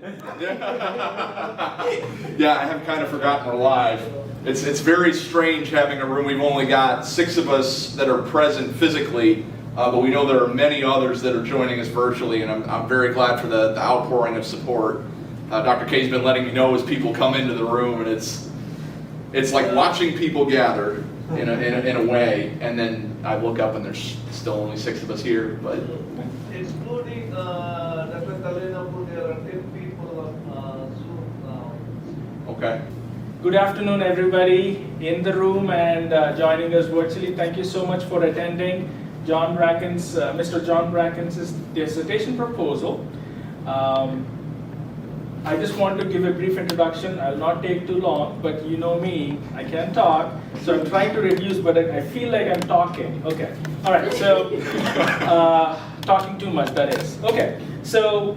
Yeah, I have kind of forgotten we're live. It's very strange having a room. We've only got 6 of us that are present physically, but we know there are many others that are joining us virtually, and I'm very glad for the outpouring of support. Dr. K's been letting me know as people come into the room, and it's like watching people gather in a way, and then I look up and there's still only 6 of us here, but. Excluding Dr. Kalinapu, there are 10 people on Zoom now. Okay. Good afternoon, everybody in the room and joining us virtually. Thank you so much for attending John Brackins, Mr. John Brackins' dissertation proposal. I just want to give a brief introduction. I'll not take too long, but you know me, I can't talk, so I'm trying to reduce, but I feel like I'm talking. Okay, all right, so talking too much, that is. Okay, so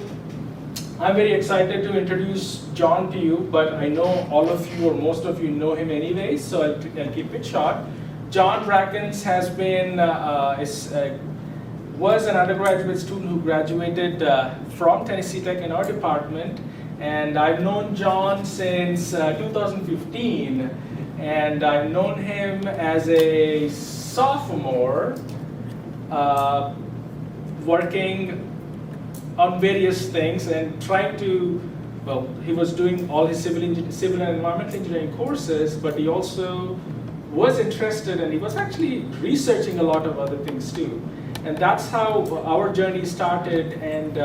I'm very excited to introduce John to you, but I know all of you or most of you know him anyway, so I'll keep it short. John Brackins has been, was an undergraduate student who graduated from Tennessee Tech in our department, and I've known John since 2015, and I've known him as a sophomore working on various things and trying to, well, he was doing all his civil and environmental engineering courses, but he also was interested and he was actually researching a lot of other things too. And that's how our journey started, and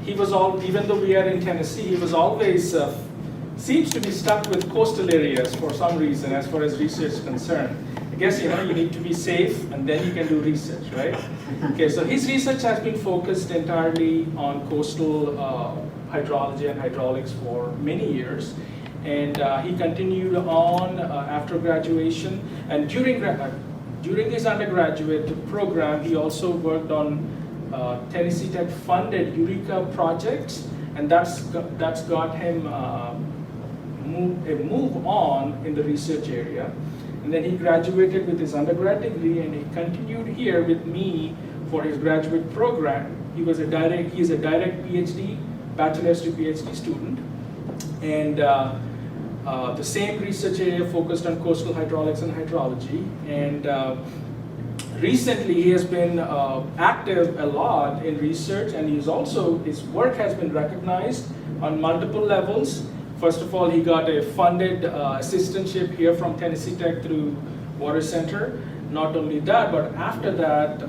he was even though we are in Tennessee, he was always, seems to be stuck with coastal areas for some reason as far as research is concerned. I guess, you need to be safe and then you can do research, right? Okay, so his research has been focused entirely on coastal hydrology and hydraulics for many years. And he continued on after graduation. And during his undergraduate program, he also worked on Tennessee Tech funded Eureka projects, and that's got him a move on in the research area. And then he graduated with his undergrad degree, and he continued here with me for his graduate program. He is a direct PhD, bachelor's to PhD student, and the same research area focused on coastal hydraulics and hydrology. And recently he has been active a lot in research, and his work has been recognized on multiple levels. First of all, he got a funded assistantship here from Tennessee Tech through Water Center. Not only that, but after that,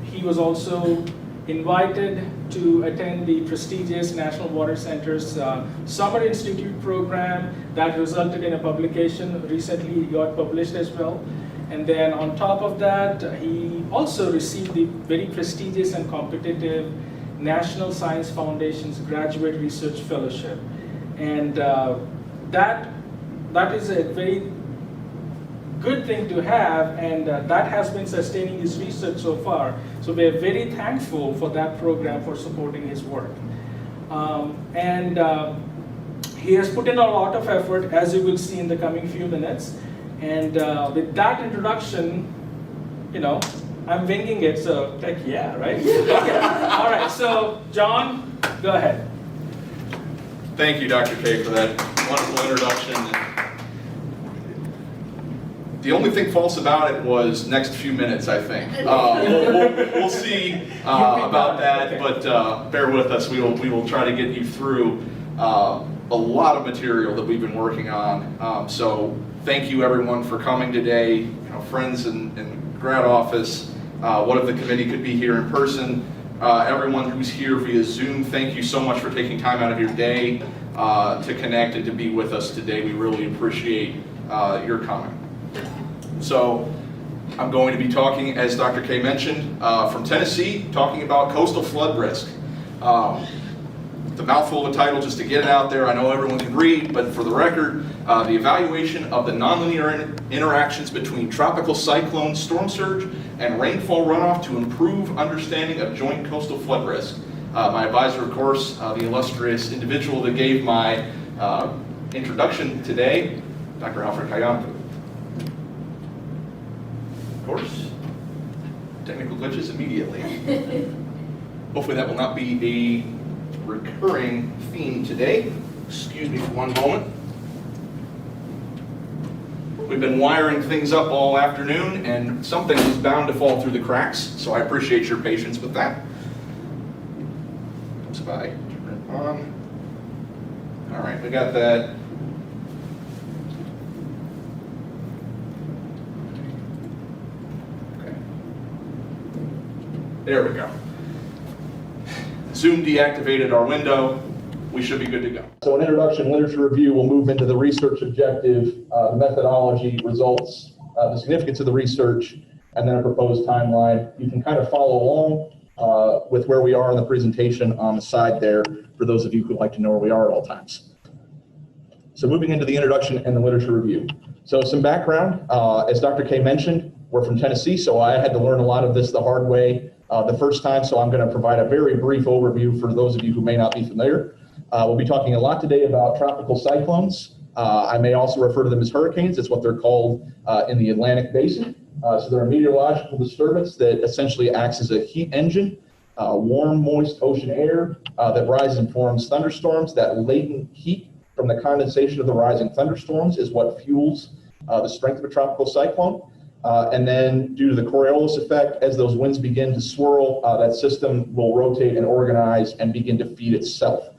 he was also invited to attend the prestigious National Water Center's Summer Institute program that resulted in a publication. Recently, he got published as well. And then on top of that, he also received the very prestigious and competitive National Science Foundation's Graduate Research Fellowship. And that is a very good thing to have, and that has been sustaining his research so far. So we are very thankful for that program for supporting his work. He has put in a lot of effort, as you will see in the coming few minutes. And with that introduction, I'm winging it, so heck yeah, right? Okay. All right, so John, go ahead. Thank you, Dr. K, for that wonderful introduction. The only thing false about it was next few minutes, I think. We'll see about that, but bear with us. We will try to get you through a lot of material that we've been working on. So thank you, everyone, for coming today. Friends in grad office, what if the committee could be here in person? Everyone who's here via Zoom, thank you so much for taking time out of your day to connect and to be with us today. We really appreciate your coming. So I'm going to be talking, as Dr. K mentioned, from Tennessee, talking about coastal flood risk. The mouthful of a title, just to get it out there. I know everyone can read, but for the record, the evaluation of the nonlinear interactions between tropical cyclone storm surge and rainfall runoff to improve understanding of joint coastal flood risk. My advisor, of course, the illustrious individual that gave my introduction today, Dr. Alfred Kayanku. Of course, technical glitches immediately. Hopefully that will not be a recurring theme today. Excuse me for one moment. We've been wiring things up all afternoon, and something was bound to fall through the cracks, so I appreciate your patience with that. Oops, if I turn it on. All right, we got that. Okay. There we go. Zoom deactivated our window. We should be good to go. So an introduction, literature review, we'll move into the research objective, the methodology, results, the significance of the research, and then a proposed timeline. You can kind of follow along with where we are in the presentation on the side there for those of you who like to know where we are at all times. So moving into the introduction and the literature review. So some background, as Dr. K mentioned, we're from Tennessee, so I had to learn a lot of this the hard way the first time, so I'm going to provide a very brief overview for those of you who may not be familiar. We'll be talking a lot today about tropical cyclones. I may also refer to them as hurricanes. It's what they're called in the Atlantic basin. So they're a meteorological disturbance that essentially acts as a heat engine, warm, moist ocean air that rises and forms thunderstorms. That latent heat from the condensation of the rising thunderstorms is what fuels the strength of a tropical cyclone. And then due to the Coriolis effect, as those winds begin to swirl, that system will rotate and organize and begin to feed itself.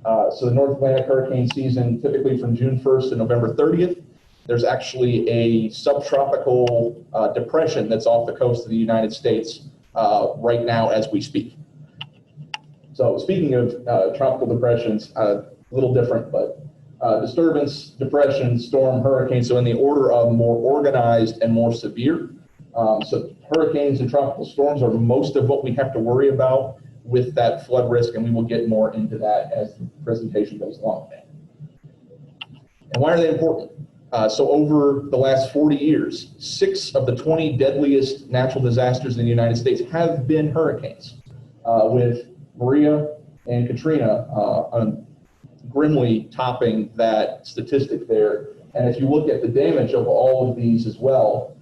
So the North Atlantic hurricane season, typically from June 1st to November 30th, there's actually a subtropical depression that's off the coast of the United States right now as we speak. So speaking of tropical depressions, a little different, but disturbance, depression, storm, hurricane, so in the order of more organized and more severe. So hurricanes and tropical storms are most of what we have to worry about with that flood risk, and we will get more into that as the presentation goes along. And why are they important? So over the last 40 years, 6 of the 20 deadliest natural disasters in the United States have been hurricanes, with Maria and Katrina grimly topping that statistic there. And if you look at the damage of all of these as well,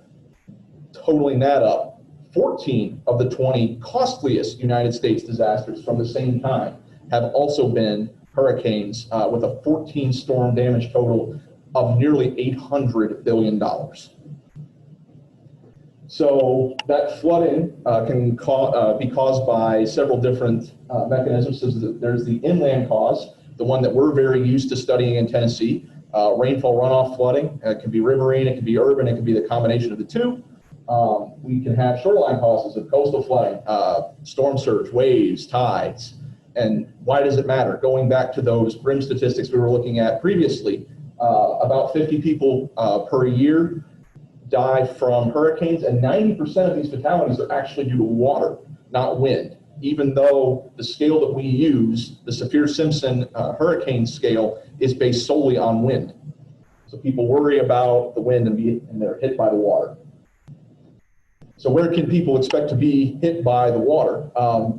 totaling that up, 14 of the 20 costliest United States disasters from the same time have also been hurricanes, with a 14 storm damage total of nearly $800 billion. So that flooding can be caused by several different mechanisms. So there's the inland cause, the one that we're very used to studying in Tennessee, rainfall-runoff flooding. It can be riverine, it can be urban, it can be the combination of the two. We can have shoreline causes of coastal flooding, storm surge, waves, tides. And why does it matter? Going back to those grim statistics we were looking at previously, about 50 people per year die from hurricanes, and 90% of these fatalities are actually due to water, not wind. Even though the scale that we use, the Saffir-Simpson hurricane scale, is based solely on wind. So people worry about the wind and they're hit by the water. So where can people expect to be hit by the water?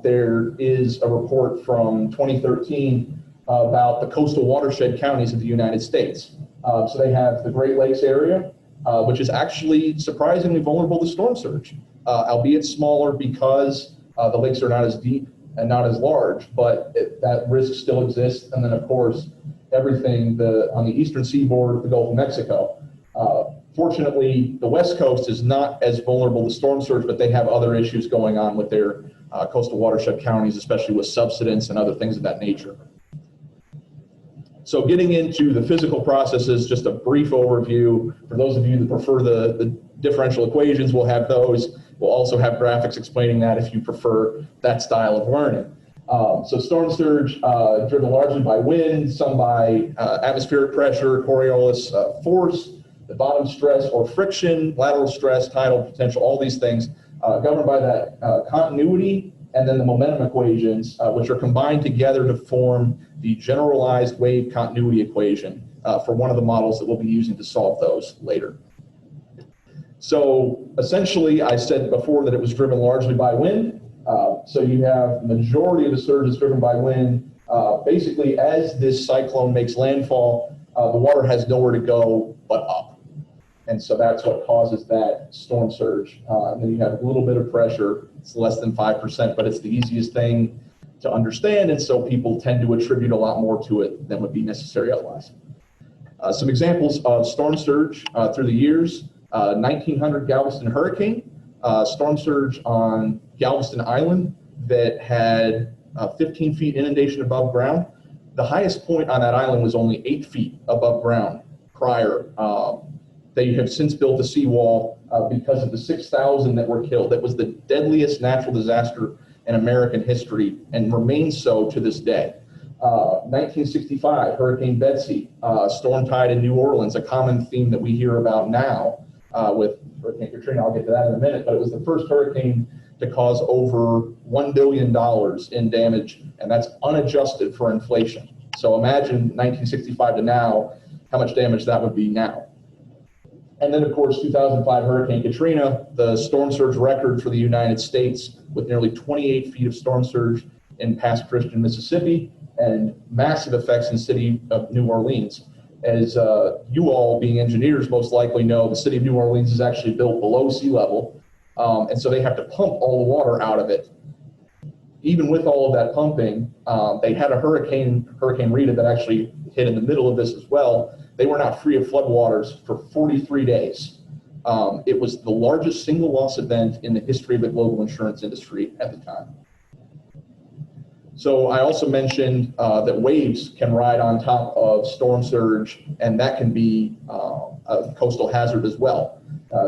There is a report from 2013 about the coastal watershed counties of the United States. So they have the Great Lakes area, which is actually surprisingly vulnerable to storm surge, albeit smaller because the lakes are not as deep and not as large, but that risk still exists. And then, of course, everything on the eastern seaboard, the Gulf of Mexico. Fortunately, the West Coast is not as vulnerable to storm surge, but they have other issues going on with their coastal watershed counties, especially with subsidence and other things of that nature. So getting into the physical processes, just a brief overview. For those of you that prefer the differential equations, we'll have those. We'll also have graphics explaining that if you prefer that style of learning. So storm surge driven largely by wind, some by atmospheric pressure, Coriolis force, the bottom stress or friction, lateral stress, tidal potential, all these things governed by that continuity and then the momentum equations, which are combined together to form the generalized wave continuity equation for one of the models that we'll be using to solve those later. So essentially, I said before that it was driven largely by wind. So you have the majority of the surge is driven by wind. Basically, as this cyclone makes landfall, the water has nowhere to go but up. And so that's what causes that storm surge. And then you have a little bit of pressure. It's less than 5%, but it's the easiest thing to understand, and so people tend to attribute a lot more to it than would be necessary otherwise. Some examples of storm surge through the years: 1900 Galveston hurricane, storm surge on Galveston Island that had 15 feet inundation above ground. The highest point on that island was only 8 feet above ground prior. They have since built a seawall because of the 6,000 that were killed. That was the deadliest natural disaster in American history and remains so to this day. 1965, Hurricane Betsy, storm tide in New Orleans, a common theme that we hear about now with Hurricane Katrina. I'll get to that in a minute, but it was the first hurricane to cause over $1 billion in damage, and that's unadjusted for inflation. So imagine 1965 to now, how much damage that would be now. And then, of course, 2005 Hurricane Katrina, the storm surge record for the United States, with nearly 28 feet of storm surge in Pass Christian, Mississippi, and massive effects in the city of New Orleans. As you all, being engineers, most likely know, the city of New Orleans is actually built below sea level, and so they have to pump all the water out of it. Even with all of that pumping, they had a Hurricane Rita, that actually hit in the middle of this as well. They were not free of floodwaters for 43 days. It was the largest single loss event in the history of the global insurance industry at the time. So I also mentioned that waves can ride on top of storm surge, and that can be a coastal hazard as well.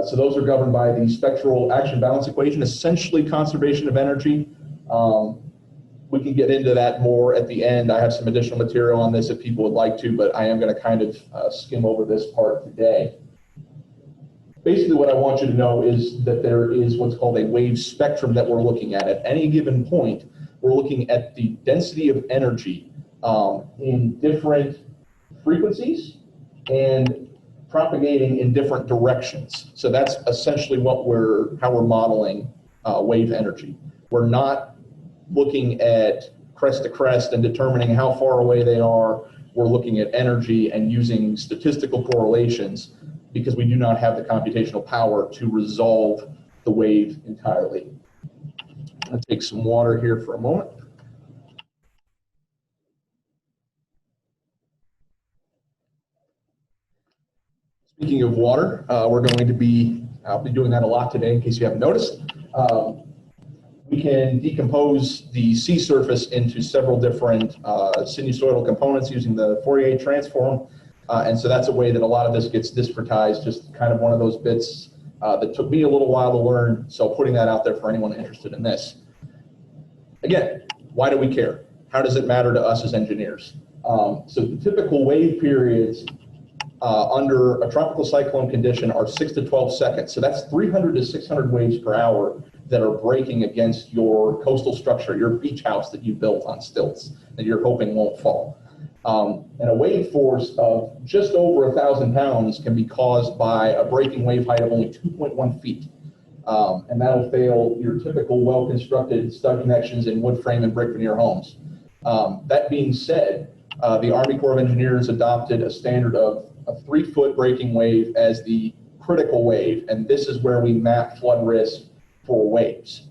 So those are governed by the spectral action balance equation, essentially conservation of energy. We can get into that more at the end. I have some additional material on this if people would like to, but I am going to kind of skim over this part today. Basically, what I want you to know is that there is what's called a wave spectrum that we're looking at. At any given point, we're looking at the density of energy in different frequencies and propagating in different directions. So that's essentially how we're modeling wave energy. We're not looking at crest to crest and determining how far away they are. We're looking at energy and using statistical correlations because we do not have the computational power to resolve the wave entirely. I'll take some water here for a moment. Speaking of water, I'll be doing that a lot today in case you haven't noticed. We can decompose the sea surface into several different sinusoidal components using the Fourier transform. And so that's a way that a lot of this gets discretized, just kind of one of those bits that took me a little while to learn. So putting that out there for anyone interested in this. Again, why do we care? How does it matter to us as engineers? So the typical wave periods under a tropical cyclone condition are 6 to 12 seconds. So that's 300 to 600 waves per hour that are breaking against your coastal structure, your beach house that you built on stilts that you're hoping won't fall. And a wave force of just over 1,000 pounds can be caused by a breaking wave height of only 2.1 feet. And that'll fail your typical well-constructed stud connections in wood frame and brick veneer homes. That being said, the Army Corps of Engineers adopted a standard of a 3-foot breaking wave as the critical wave, and this is where we map flood risk for waves.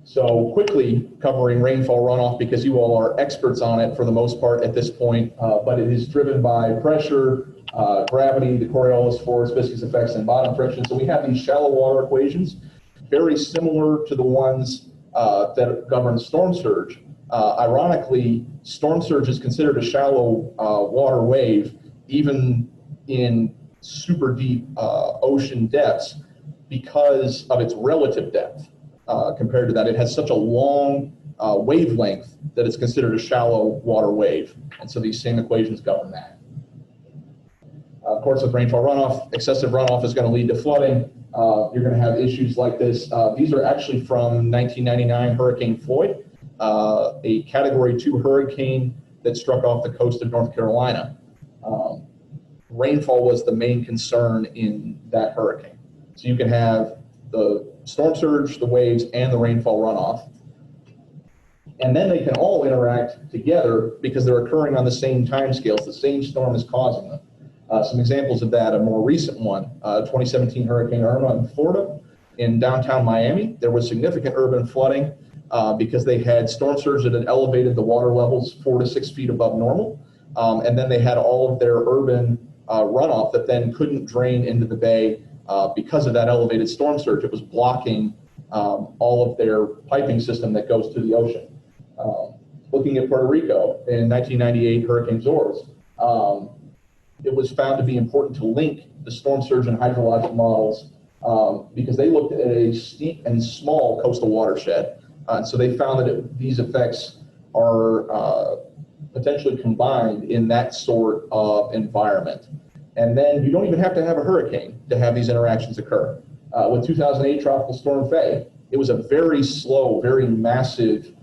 So quickly covering rainfall runoff, because you all are experts on it for the most part at this point, but it is driven by pressure, gravity, the Coriolis force, viscous effects, and bottom friction. So we have these shallow water equations, very similar to the ones that govern storm surge. Ironically, storm surge is considered a shallow water wave, even in super deep ocean depths, because of its relative depth. Compared to that, it has such a long wavelength that it's considered a shallow water wave. And so these same equations govern that. Of course, with rainfall runoff, excessive runoff is going to lead to flooding. You're going to have issues like this. These are actually from 1999 Hurricane Floyd, a Category 2 hurricane that struck off the coast of North Carolina. Rainfall was the main concern in that hurricane. So you can have the storm surge, the waves, and the rainfall runoff. And then they can all interact together because they're occurring on the same time scales. The same storm is causing them. Some examples of that, a more recent one, 2017 Hurricane Irma in Florida. In downtown Miami, there was significant urban flooding. because they had storm surge that had elevated the water levels 4 to 6 feet above normal. And then they had all of their urban runoff that then couldn't drain into the bay because of that elevated storm surge. It was blocking all of their piping system that goes to the ocean. Looking at Puerto Rico in 1998 Hurricane Zores, it was found to be important to link the storm surge and hydrologic models because they looked at a steep and small coastal watershed. And so they found that these effects are potentially combined in that sort of environment. And then you don't even have to have a hurricane to have these interactions occur. With 2008 Tropical Storm Faye, it was a very slow, very massive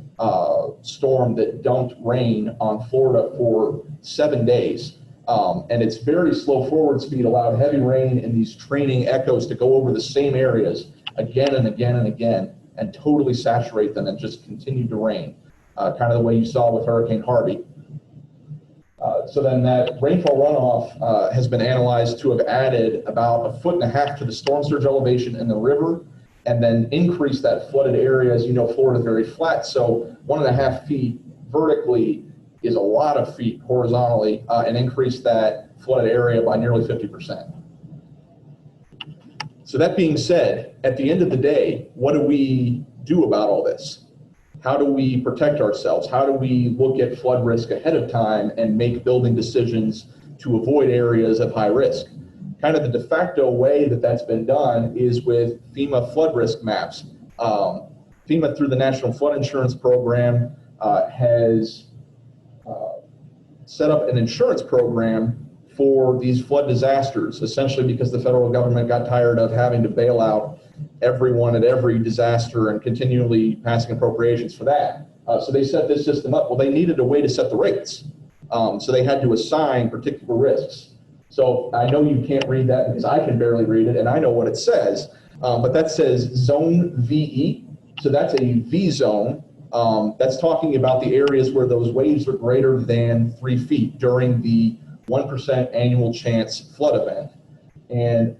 storm that dumped rain on Florida for 7 days. And its very slow forward speed allowed heavy rain and these training echoes to go over the same areas again and again and again and totally saturate them and just continue to rain, kind of the way you saw with Hurricane Harvey. So then that rainfall runoff has been analyzed to have added about 1.5 feet to the storm surge elevation in the river, and then increase that flooded area. As you know, Florida is very flat, so 1.5 feet vertically is a lot of feet horizontally, and increase that flooded area by nearly 50%. So that being said, at the end of the day, what do we do about all this? How do we protect ourselves? How do we look at flood risk ahead of time and make building decisions to avoid areas of high risk? Kind of the de facto way that that's been done is with FEMA flood risk maps. FEMA, through the National Flood Insurance Program, has set up an insurance program for these flood disasters, essentially because the federal government got tired of having to bail out everyone at every disaster and continually passing appropriations for that. So they set this system up. Well, they needed a way to set the rates. So they had to assign particular risks. So I know you can't read that because I can barely read it, and I know what it says. But that says Zone VE. So that's a V zone. That's talking about the areas where those waves are greater than 3 feet during the 1% annual chance flood event. And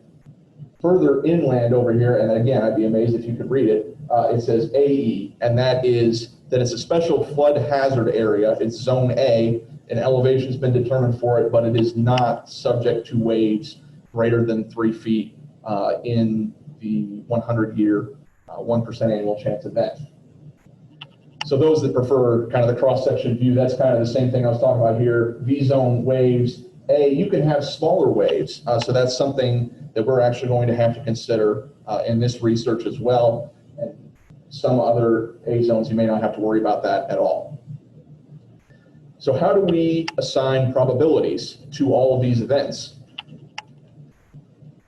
further inland over here, and again, I'd be amazed if you could read it, it says AE, and that is that it's a special flood hazard area. It's Zone A, and elevation's been determined for it, but it is not subject to waves greater than 3 feet in the 100-year 1% annual chance event. So those that prefer kind of the cross-section view, that's kind of the same thing I was talking about here. V-zone waves. You can have smaller waves, so that's something that we're actually going to have to consider in this research as well. And some other A zones, you may not have to worry about that at all. So how do we assign probabilities to all of these events?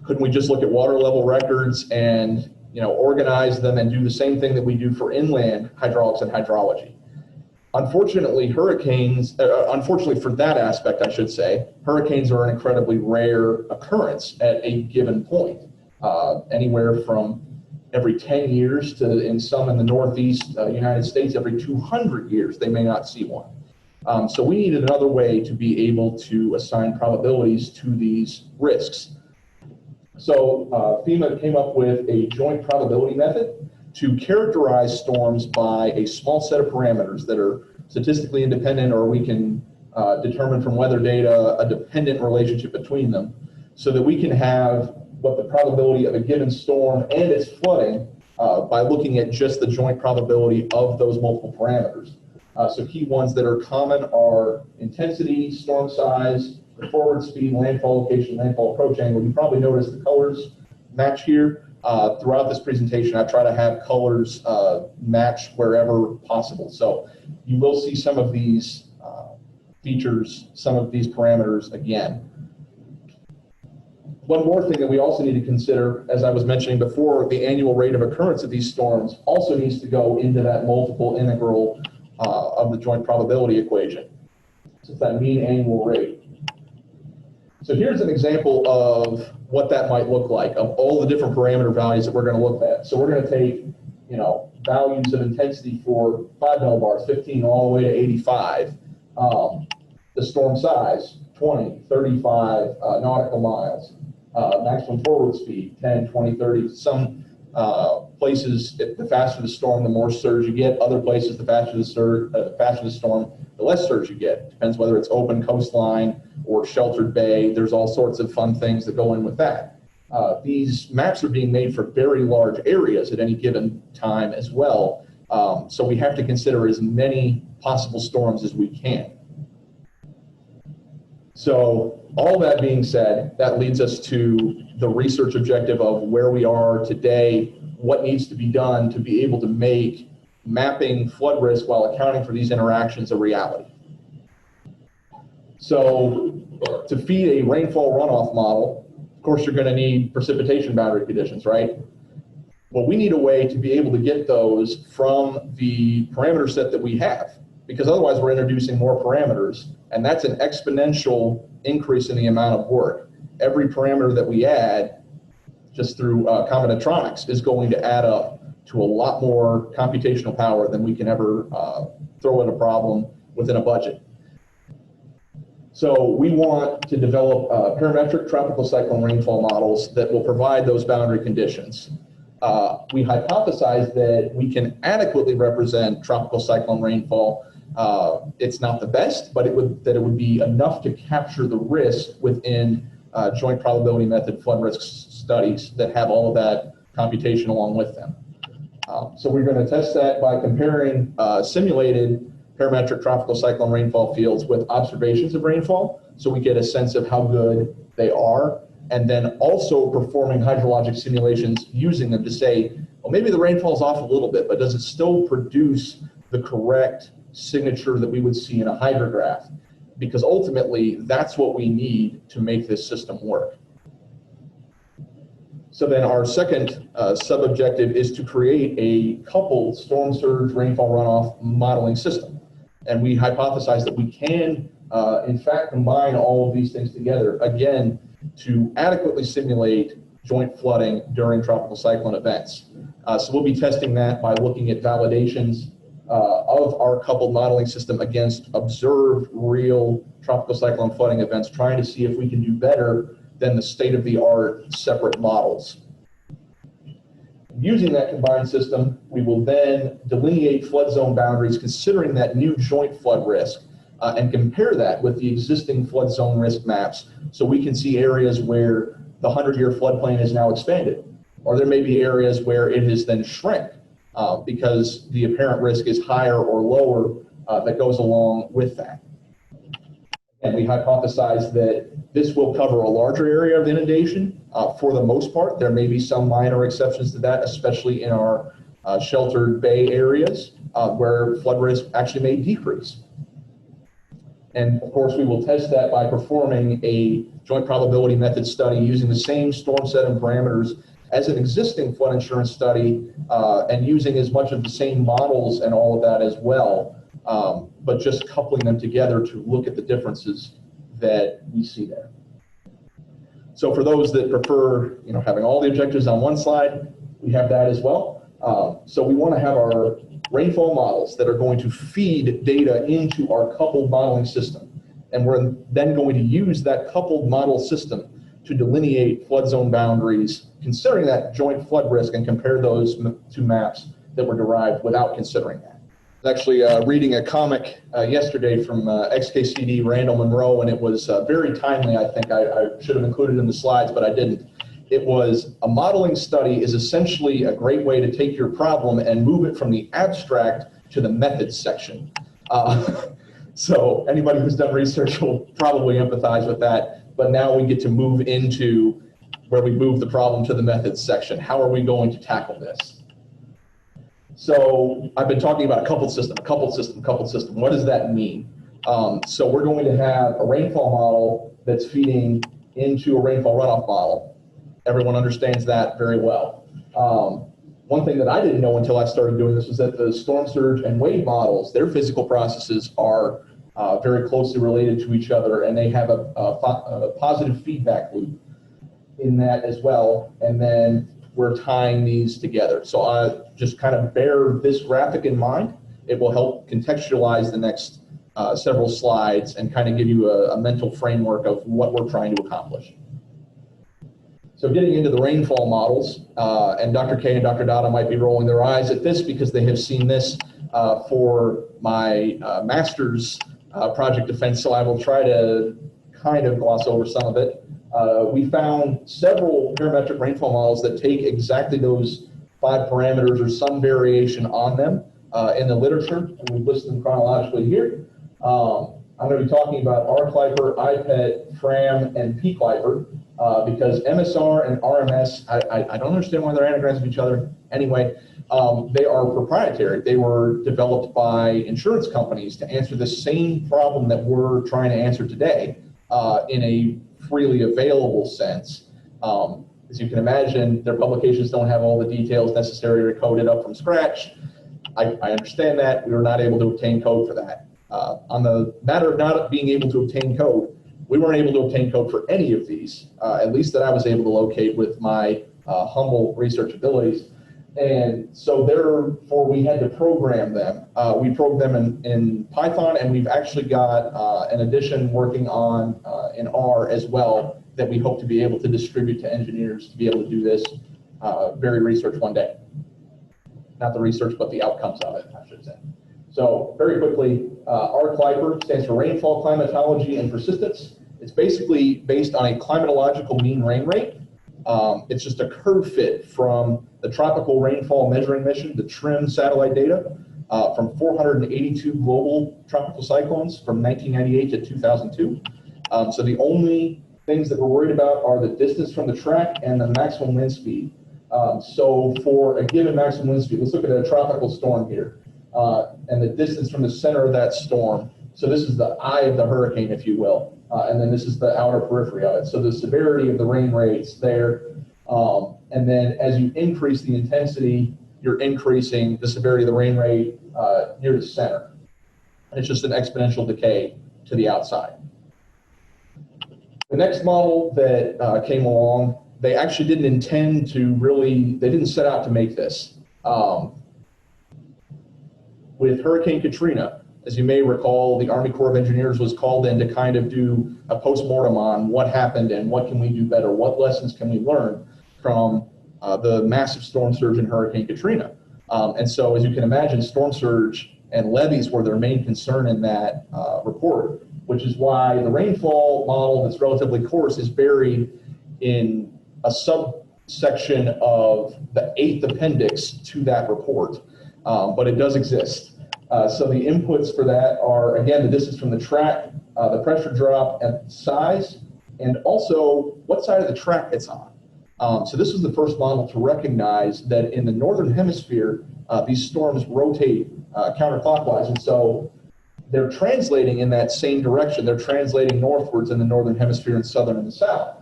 Couldn't we just look at water level records and organize them and do the same thing that we do for inland hydraulics and hydrology? Unfortunately, unfortunately for that aspect, I should say, hurricanes are an incredibly rare occurrence at a given point. Anywhere from every 10 years to, in some in the Northeast United States, every 200 years, they may not see one. So we needed another way to be able to assign probabilities to these risks. So FEMA came up with a joint probability method to characterize storms by a small set of parameters that are statistically independent, or we can determine from weather data a dependent relationship between them, so that we can have what the probability of a given storm and its flooding by looking at just the joint probability of those multiple parameters. So key ones that are common are intensity, storm size, the forward speed, landfall location, landfall approach angle. You probably noticed the colors match here. Throughout this presentation, I try to have colors match wherever possible. So you will see some of these features, some of these parameters again. One more thing that we also need to consider, as I was mentioning before, the annual rate of occurrence of these storms also needs to go into that multiple integral of the joint probability equation. So it's that mean annual rate. So here's an example of what that might look like, of all the different parameter values that we're going to look at. So we're going to take, values of intensity for 5 millibars, 15 all the way to 85. The storm size, 20, 35 nautical miles. Maximum forward speed, 10, 20, 30. Some places, the faster the storm, the more surge you get. Other places, the faster the storm, the less surge you get. Depends whether it's open coastline or sheltered bay. There's all sorts of fun things that go in with that. These maps are being made for very large areas at any given time as well. So we have to consider as many possible storms as we can. So all that being said, that leads us to the research objective of where we are today, what needs to be done to be able to make mapping flood risk while accounting for these interactions a reality. So to feed a rainfall runoff model, of course, you're going to need precipitation boundary conditions, right? Well, we need a way to be able to get those from the parameter set that we have, because otherwise we're introducing more parameters, and that's an exponential increase in the amount of work. Every parameter that we add, just through combinatorics, is going to add up to a lot more computational power than we can ever throw at a problem within a budget. So we want to develop parametric tropical cyclone rainfall models that will provide those boundary conditions. We hypothesize that we can adequately represent tropical cyclone rainfall. It's not the best, but it would be enough to capture the risk within joint probability method flood risk studies that have all of that computation along with them. So we're going to test that by comparing simulated parametric tropical cyclone rainfall fields with observations of rainfall, so we get a sense of how good they are, and then also performing hydrologic simulations using them to say, well, maybe the rainfall's off a little bit, but does it still produce the correct signature that we would see in a hydrograph? Because ultimately, that's what we need to make this system work. So then our second sub-objective is to create a coupled storm surge rainfall runoff modeling system. And we hypothesize that we can, in fact, combine all of these things together, again, to adequately simulate joint flooding during tropical cyclone events. So we'll be testing that by looking at validations of our coupled modeling system against observed real tropical cyclone flooding events, trying to see if we can do better than the state-of-the-art separate models. Using that combined system, we will then delineate flood zone boundaries considering that new joint flood risk and compare that with the existing flood zone risk maps so we can see areas where the 100-year floodplain is now expanded, or there may be areas where it has then shrank because the apparent risk is higher or lower that goes along with that. And we hypothesize that this will cover a larger area of inundation for the most part. There may be some minor exceptions to that, especially in our sheltered bay areas where flood risk actually may decrease. And of course, we will test that by performing a joint probability method study using the same storm set and parameters as an existing flood insurance study and using as much of the same models and all of that as well, but just coupling them together to look at the differences that we see there. So for those that prefer, having all the objectives on one slide, we have that as well. So we want to have our rainfall models that are going to feed data into our coupled modeling system. And we're then going to use that coupled model system to delineate flood zone boundaries, considering that joint flood risk, and compare those two maps that were derived without considering that. I was actually reading a comic yesterday from XKCD Randall Monroe, and it was very timely. I think I should have included it in the slides, but I didn't. It was, a modeling study is essentially a great way to take your problem and move it from the abstract to the methods section. So anybody who's done research will probably empathize with that, but now we get to move into where we move the problem to the methods section. How are we going to tackle this? So I've been talking about a coupled system. What does that mean? So we're going to have a rainfall model that's feeding into a rainfall runoff model. Everyone understands that very well. One thing that I didn't know until I started doing this was that the storm surge and wave models, their physical processes are very closely related to each other, and they have a positive feedback loop in that as well. And then we're tying these together. So I just kind of bear this graphic in mind. It will help contextualize the next several slides and kind of give you a mental framework of what we're trying to accomplish. So getting into the rainfall models, and Dr. K and Dr. Dada might be rolling their eyes at this because they have seen this for my master's project defense, so I will try to kind of gloss over some of it. We found several parametric rainfall models that take exactly those 5 parameters or some variation on them in the literature, and we've listed them chronologically here. I'm going to be talking about R-Cliper, IPET, FRAM, and P-Cliper because MSR and RMS, I don't understand why they're anagrams of each other. Anyway, they are proprietary. They were developed by insurance companies to answer the same problem that we're trying to answer today in a freely available sense. As you can imagine, their publications don't have all the details necessary to code it up from scratch. I understand that. We were not able to obtain code for that. On the matter of not being able to obtain code, we weren't able to obtain code for any of these, at least that I was able to locate with my humble research abilities. And so therefore, we had to program them. We programmed them in Python, and we've actually got an addition working on in R as well that we hope to be able to distribute to engineers to be able to do this very research one day. Not the research, but the outcomes of it, I should say. So very quickly, R-Cliper stands for Rainfall, Climatology, and Persistence. It's basically based on a climatological mean rain rate. It's just a curve fit from the Tropical Rainfall Measuring Mission, the TRIM satellite data, from 482 global tropical cyclones from 1998 to 2002. So the only things that we're worried about are the distance from the track and the maximum wind speed. So for a given maximum wind speed, let's look at a tropical storm here, and the distance from the center of that storm. So this is the eye of the hurricane, if you will, and then this is the outer periphery of it. So the severity of the rain rates there, and then as you increase the intensity, you're increasing the severity of the rain rate near the center. It's just an exponential decay to the outside. The next model that came along, they actually didn't intend to really, they didn't set out to make this. With Hurricane Katrina, as you may recall, the Army Corps of Engineers was called in to kind of do a postmortem on what happened and what can we do better, what lessons can we learn from the massive storm surge in Hurricane Katrina. And so, as you can imagine, storm surge and levees were their main concern in that report, which is why the rainfall model that's relatively coarse is buried in a subsection of the 8th appendix to that report, but it does exist. So the inputs for that are, again, the distance from the track, the pressure drop and size, and also what side of the track it's on. So this was the first model to recognize that in the northern hemisphere, these storms rotate counterclockwise, and so they're translating in that same direction. They're translating northwards in the northern hemisphere and southern in the south.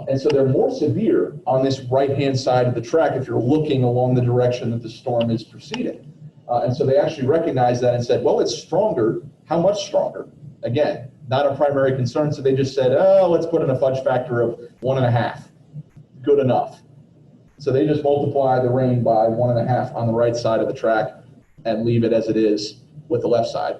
And so they're more severe on this right-hand side of the track if you're looking along the direction that the storm is proceeding. And so they actually recognized that and said, well, it's stronger. How much stronger? Again, not a primary concern. So they just said, oh, let's put in a fudge factor of 1.5. Good enough. So they just multiply the rain by 1.5 on the right side of the track and leave it as it is with the left side.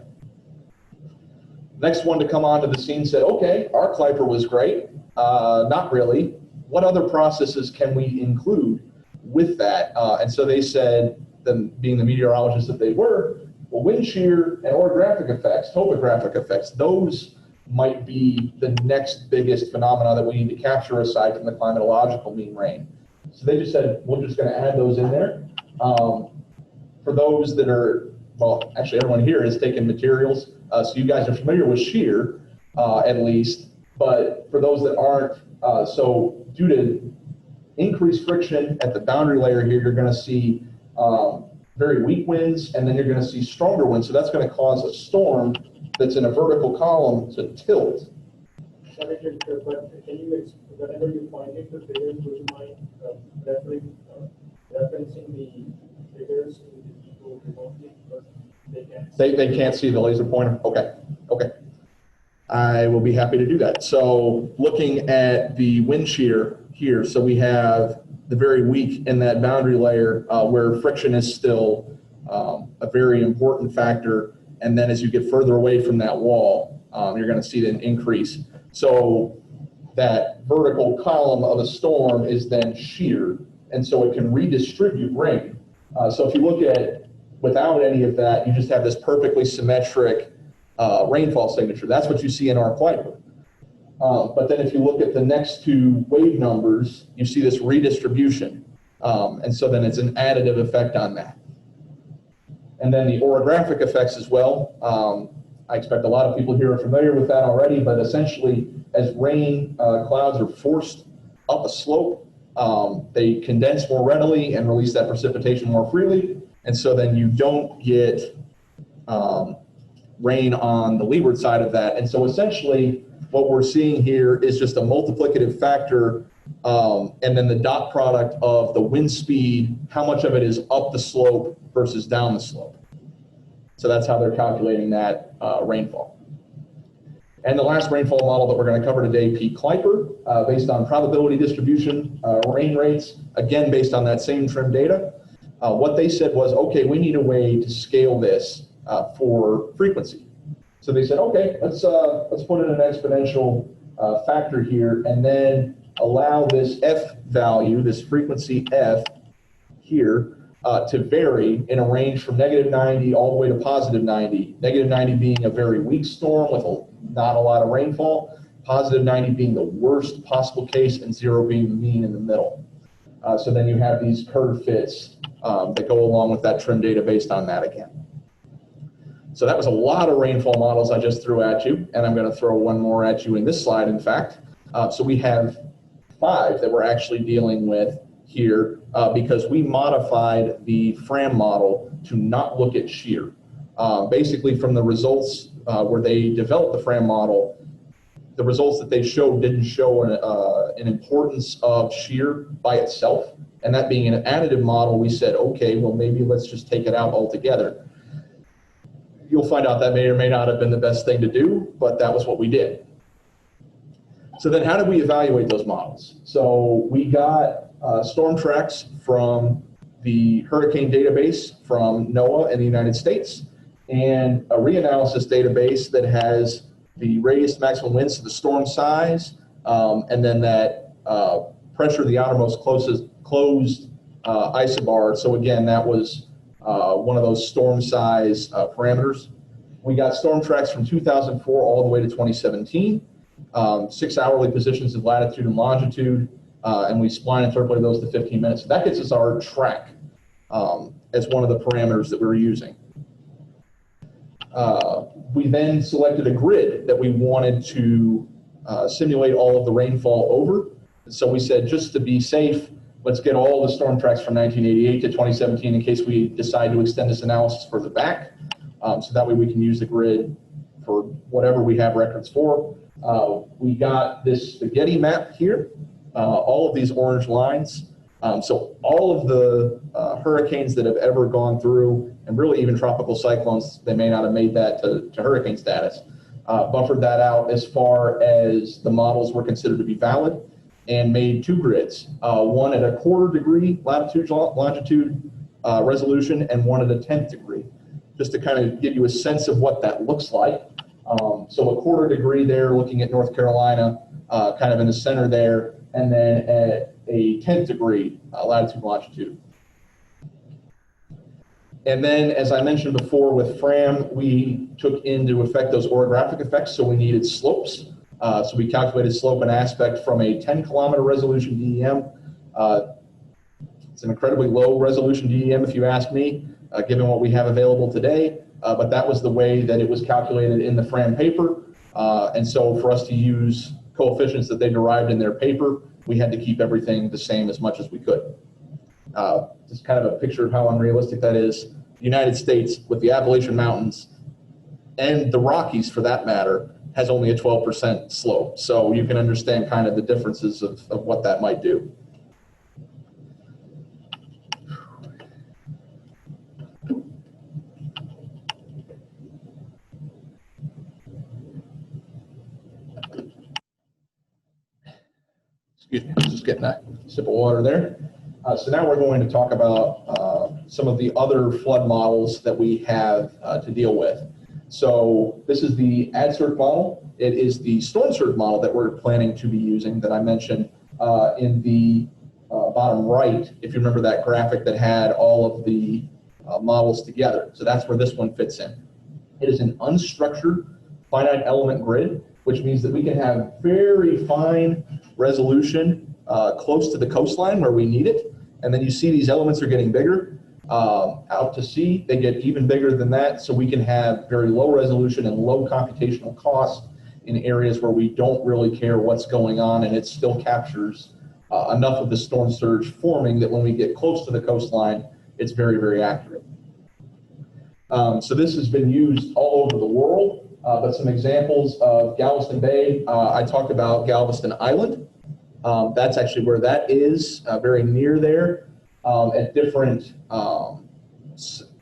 Next one to come onto the scene said, okay, R-Cliper was great. Not really. What other processes can we include with that? And so they said, them being the meteorologists that they were, well, wind shear and orographic effects, topographic effects, those might be the next biggest phenomena that we need to capture aside from the climatological mean rain. So they just said, we're just going to add those in there. For those that are, well, actually everyone here has taken materials, so you guys are familiar with shear, at least, but for those that aren't, so due to increased friction at the boundary layer here, you're going to see very weak winds, and then you're going to see stronger winds. So that's going to cause a storm that's in a vertical column to tilt. Sorry to interrupt, but can you, whenever you pointed to figures, would you mind referencing the figures to the people remotely? Because they can't see the laser pointer? Okay. Okay. I will be happy to do that. So looking at the wind shear here, so we have the very weak in that boundary layer where friction is still a very important factor. And then as you get further away from that wall, you're going to see an increase. So that vertical column of a storm is then shear, and so it can redistribute rain. So if you look at without any of that, you just have this perfectly symmetric rainfall signature. That's what you see in our Kuiper. But then if you look at the next two wave numbers, you see this redistribution. And so then it's an additive effect on that. And then the orographic effects as well. I expect a lot of people here are familiar with that already, but essentially as rain clouds are forced up a slope, they condense more readily and release that precipitation more freely. And so then you don't get rain on the leeward side of that. And so essentially what we're seeing here is just a multiplicative factor and then the dot product of the wind speed, how much of it is up the slope versus down the slope. So that's how they're calculating that rainfall. And the last rainfall model that we're going to cover today, P. Kuiper, based on probability distribution, rain rates, again, based on that same trim data. What they said was, okay, we need a way to scale this for frequency. So they said, okay, let's put in an exponential factor here and then allow this F value, this frequency F here, to vary in a range from -90 all the way to +90. -90 being a very weak storm with not a lot of rainfall, +90 being the worst possible case, and 0 being the mean in the middle. So then you have these curve fits that go along with that trim data based on that again. So that was a lot of rainfall models I just threw at you, and I'm going to throw one more at you in this slide, in fact. So we have 5 that we're actually dealing with here because we modified the FRAM model to not look at shear. Basically from the results where they developed the FRAM model, the results that they showed didn't show an importance of shear by itself. And that being an additive model, we said, okay, well, maybe let's just take it out altogether. You'll find out that may or may not have been the best thing to do, but that was what we did. So then how did we evaluate those models? So we got storm tracks from the hurricane database from NOAA in the United States and a reanalysis database that has the radius maximum winds to the storm size and then that pressure of the outermost closed isobar. So again, that was one of those storm size parameters. We got storm tracks from 2004 all the way to 2017, 6 hourly positions of latitude and longitude, and we spline interpolated those to 15 minutes. So that gets us our track as one of the parameters that we were using. We then selected a grid that we wanted to simulate all of the rainfall over. So we said, just to be safe, let's get all the storm tracks from 1988 to 2017 in case we decide to extend this analysis further back. So that way we can use the grid for whatever we have records for. We got this spaghetti map here, all of these orange lines. So all of the hurricanes that have ever gone through, and really even tropical cyclones, they may not have made that to hurricane status, buffered that out as far as the models were considered to be valid, and made 2 grids, one at a 1/4 degree latitude longitude resolution and one at a 1/10 degree, just to kind of give you a sense of what that looks like. So a 1/4 degree there, looking at North Carolina, kind of in the center there, and then at a 1/10 degree latitude longitude. And then, as I mentioned before with FRAM, we took into effect those orographic effects, so we needed slopes. So we calculated slope and aspect from a 10-kilometer resolution DEM. It's an incredibly low resolution DEM, if you ask me, given what we have available today. But that was the way that it was calculated in the FRAM paper. And so for us to use coefficients that they derived in their paper, we had to keep everything the same as much as we could. Just kind of a picture of how unrealistic that is. The United States, with the Appalachian Mountains, and the Rockies for that matter, has only a 12% slope. So you can understand kind of the differences of what that might do. Excuse me, I was just getting a sip of water there. So now we're going to talk about some of the other flood models that we have to deal with. So this is the ad-surge model. It is the storm surge model that we're planning to be using that I mentioned in the bottom right, if you remember that graphic that had all of the models together. So that's where this one fits in. It is an unstructured finite element grid, which means that we can have very fine resolution close to the coastline where we need it. And then you see these elements are getting bigger. Out to sea, they get even bigger than that, so we can have very low resolution and low computational cost in areas where we don't really care what's going on, and it still captures enough of the storm surge forming that when we get close to the coastline, it's very, very accurate. So this has been used all over the world, but some examples of Galveston Bay, I talked about Galveston Island. That's actually where that is, very near there. At different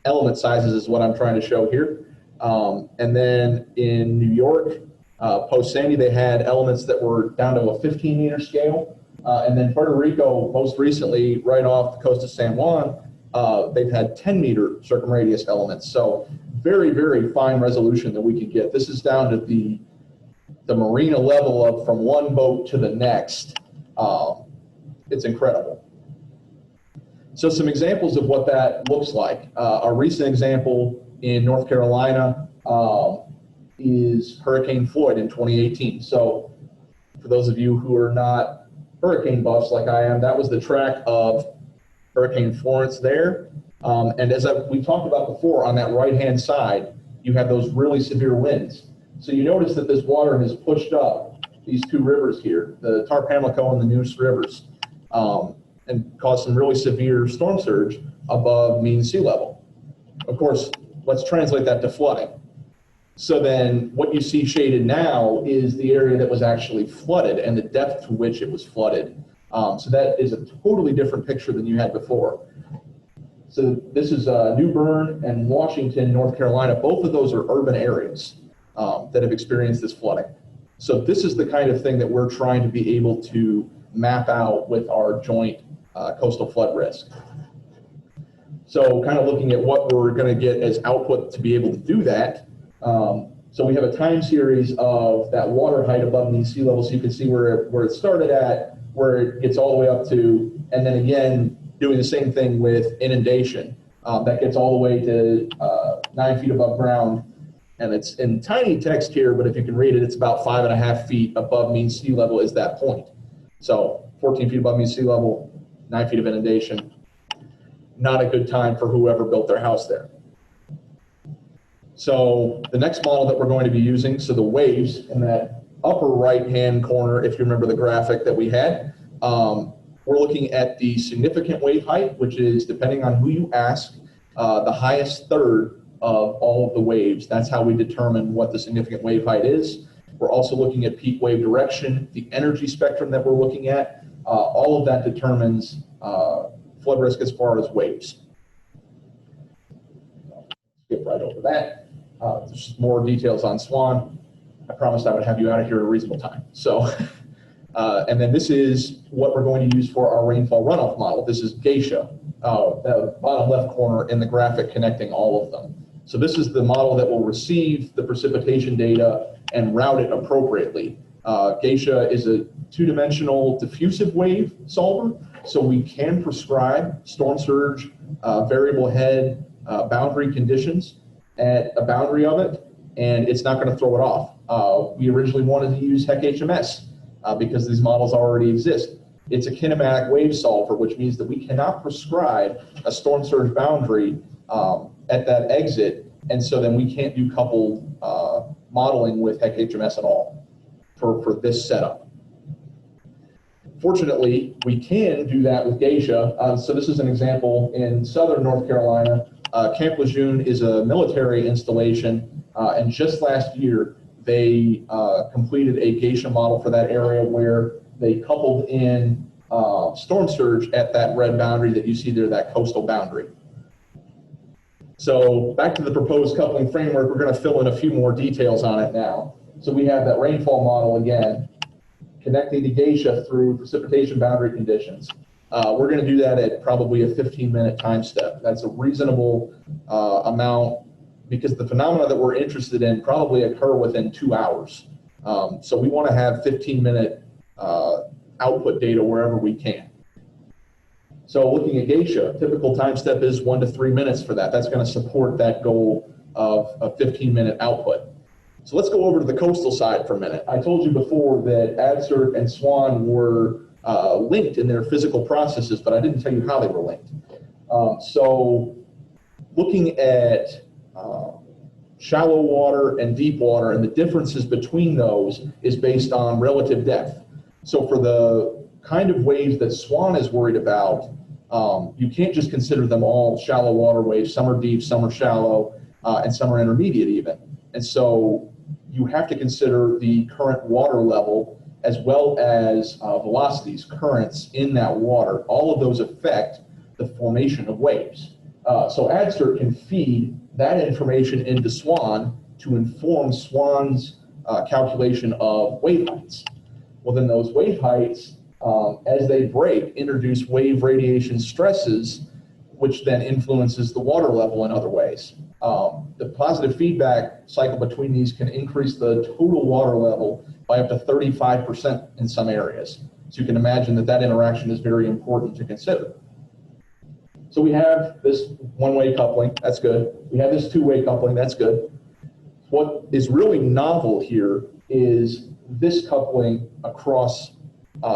element sizes is what I'm trying to show here. And then in New York, post-Sandy, they had elements that were down to a 15-meter scale. And then Puerto Rico, most recently, right off the coast of San Juan, they've had 10-meter circumradius elements. So very, very fine resolution that we can get. This is down to the marina level of from one boat to the next. It's incredible. So some examples of what that looks like. A recent example in North Carolina is Hurricane Floyd in 2018. So for those of you who are not hurricane buffs like I am, that was the track of Hurricane Florence there. And as we talked about before, on that right-hand side, you have those really severe winds. So you notice that this water has pushed up these two rivers here, the Tarpamlico and the Neuse rivers. And cause some really severe storm surge above mean sea level. Of course, let's translate that to flooding. So then what you see shaded now is the area that was actually flooded and the depth to which it was flooded. So that is a totally different picture than you had before. So this is New Bern and Washington, North Carolina. Both of those are urban areas that have experienced this flooding. So this is the kind of thing that we're trying to be able to map out with our joint coastal flood risk. So kind of looking at what we're going to get as output to be able to do that. So we have a time series of that water height above mean sea level, so you can see where it started at, where it gets all the way up to, and then again, doing the same thing with inundation. That gets all the way to 9 feet above ground. And it's in tiny text here, but if you can read it, it's about 5.5 feet above mean sea level is that point. So 14 feet above mean sea level, 9 feet of inundation. Not a good time for whoever built their house there. So the next model that we're going to be using, so the waves in that upper right-hand corner, if you remember the graphic that we had, we're looking at the significant wave height, which is, depending on who you ask, the highest third of all of the waves. That's how we determine what the significant wave height is. We're also looking at peak wave direction, the energy spectrum that we're looking at. All of that determines flood risk as far as waves. Skip right over that. There's more details on SWAN. I promised I would have you out of here at a reasonable time. So, and then this is what we're going to use for our rainfall runoff model. This is Geisha, the bottom left corner in the graphic connecting all of them. So this is the model that will receive the precipitation data and route it appropriately. Geisha is a two-dimensional diffusive wave solver, so we can prescribe storm surge, variable head, boundary conditions at a boundary of it, and it's not going to throw it off. We originally wanted to use HEC-HMS because these models already exist. It's a kinematic wave solver, which means that we cannot prescribe a storm surge boundary at that exit, and so then we can't do coupled modeling with HEC-HMS at all for this setup. Fortunately, we can do that with Geisha. So this is an example in southern North Carolina. Camp Lejeune is a military installation, and just last year they completed a Geisha model for that area where they coupled in storm surge at that red boundary that you see there, that coastal boundary. So back to the proposed coupling framework, we're going to fill in a few more details on it now. So we have that rainfall model again, connecting to Geisha through precipitation boundary conditions. We're going to do that at probably a 15-minute time step. That's a reasonable amount because the phenomena that we're interested in probably occur within 2 hours. So we want to have 15-minute output data wherever we can. So looking at Geisha, typical time step is 1 to 3 minutes for that. That's going to support that goal of a 15-minute output. So let's go over to the coastal side for a minute. I told you before that ADCERT and SWAN were linked in their physical processes, but I didn't tell you how they were linked. So looking at shallow water and deep water, and the differences between those is based on relative depth. So for the kind of waves that SWAN is worried about, you can't just consider them all shallow water waves. Some are deep, some are shallow, and some are intermediate even. And so you have to consider the current water level as well as velocities, currents in that water. All of those affect the formation of waves. So ADCERT can feed that information into SWAN to inform SWAN's calculation of wave heights. Well, then those wave heights, as they break, introduce wave radiation stresses, which then influences the water level in other ways. The positive feedback cycle between these can increase the total water level by up to 35% in some areas. So you can imagine that that interaction is very important to consider. So we have this one-way coupling, that's good. We have this two-way coupling, that's good. What is really novel here is this coupling across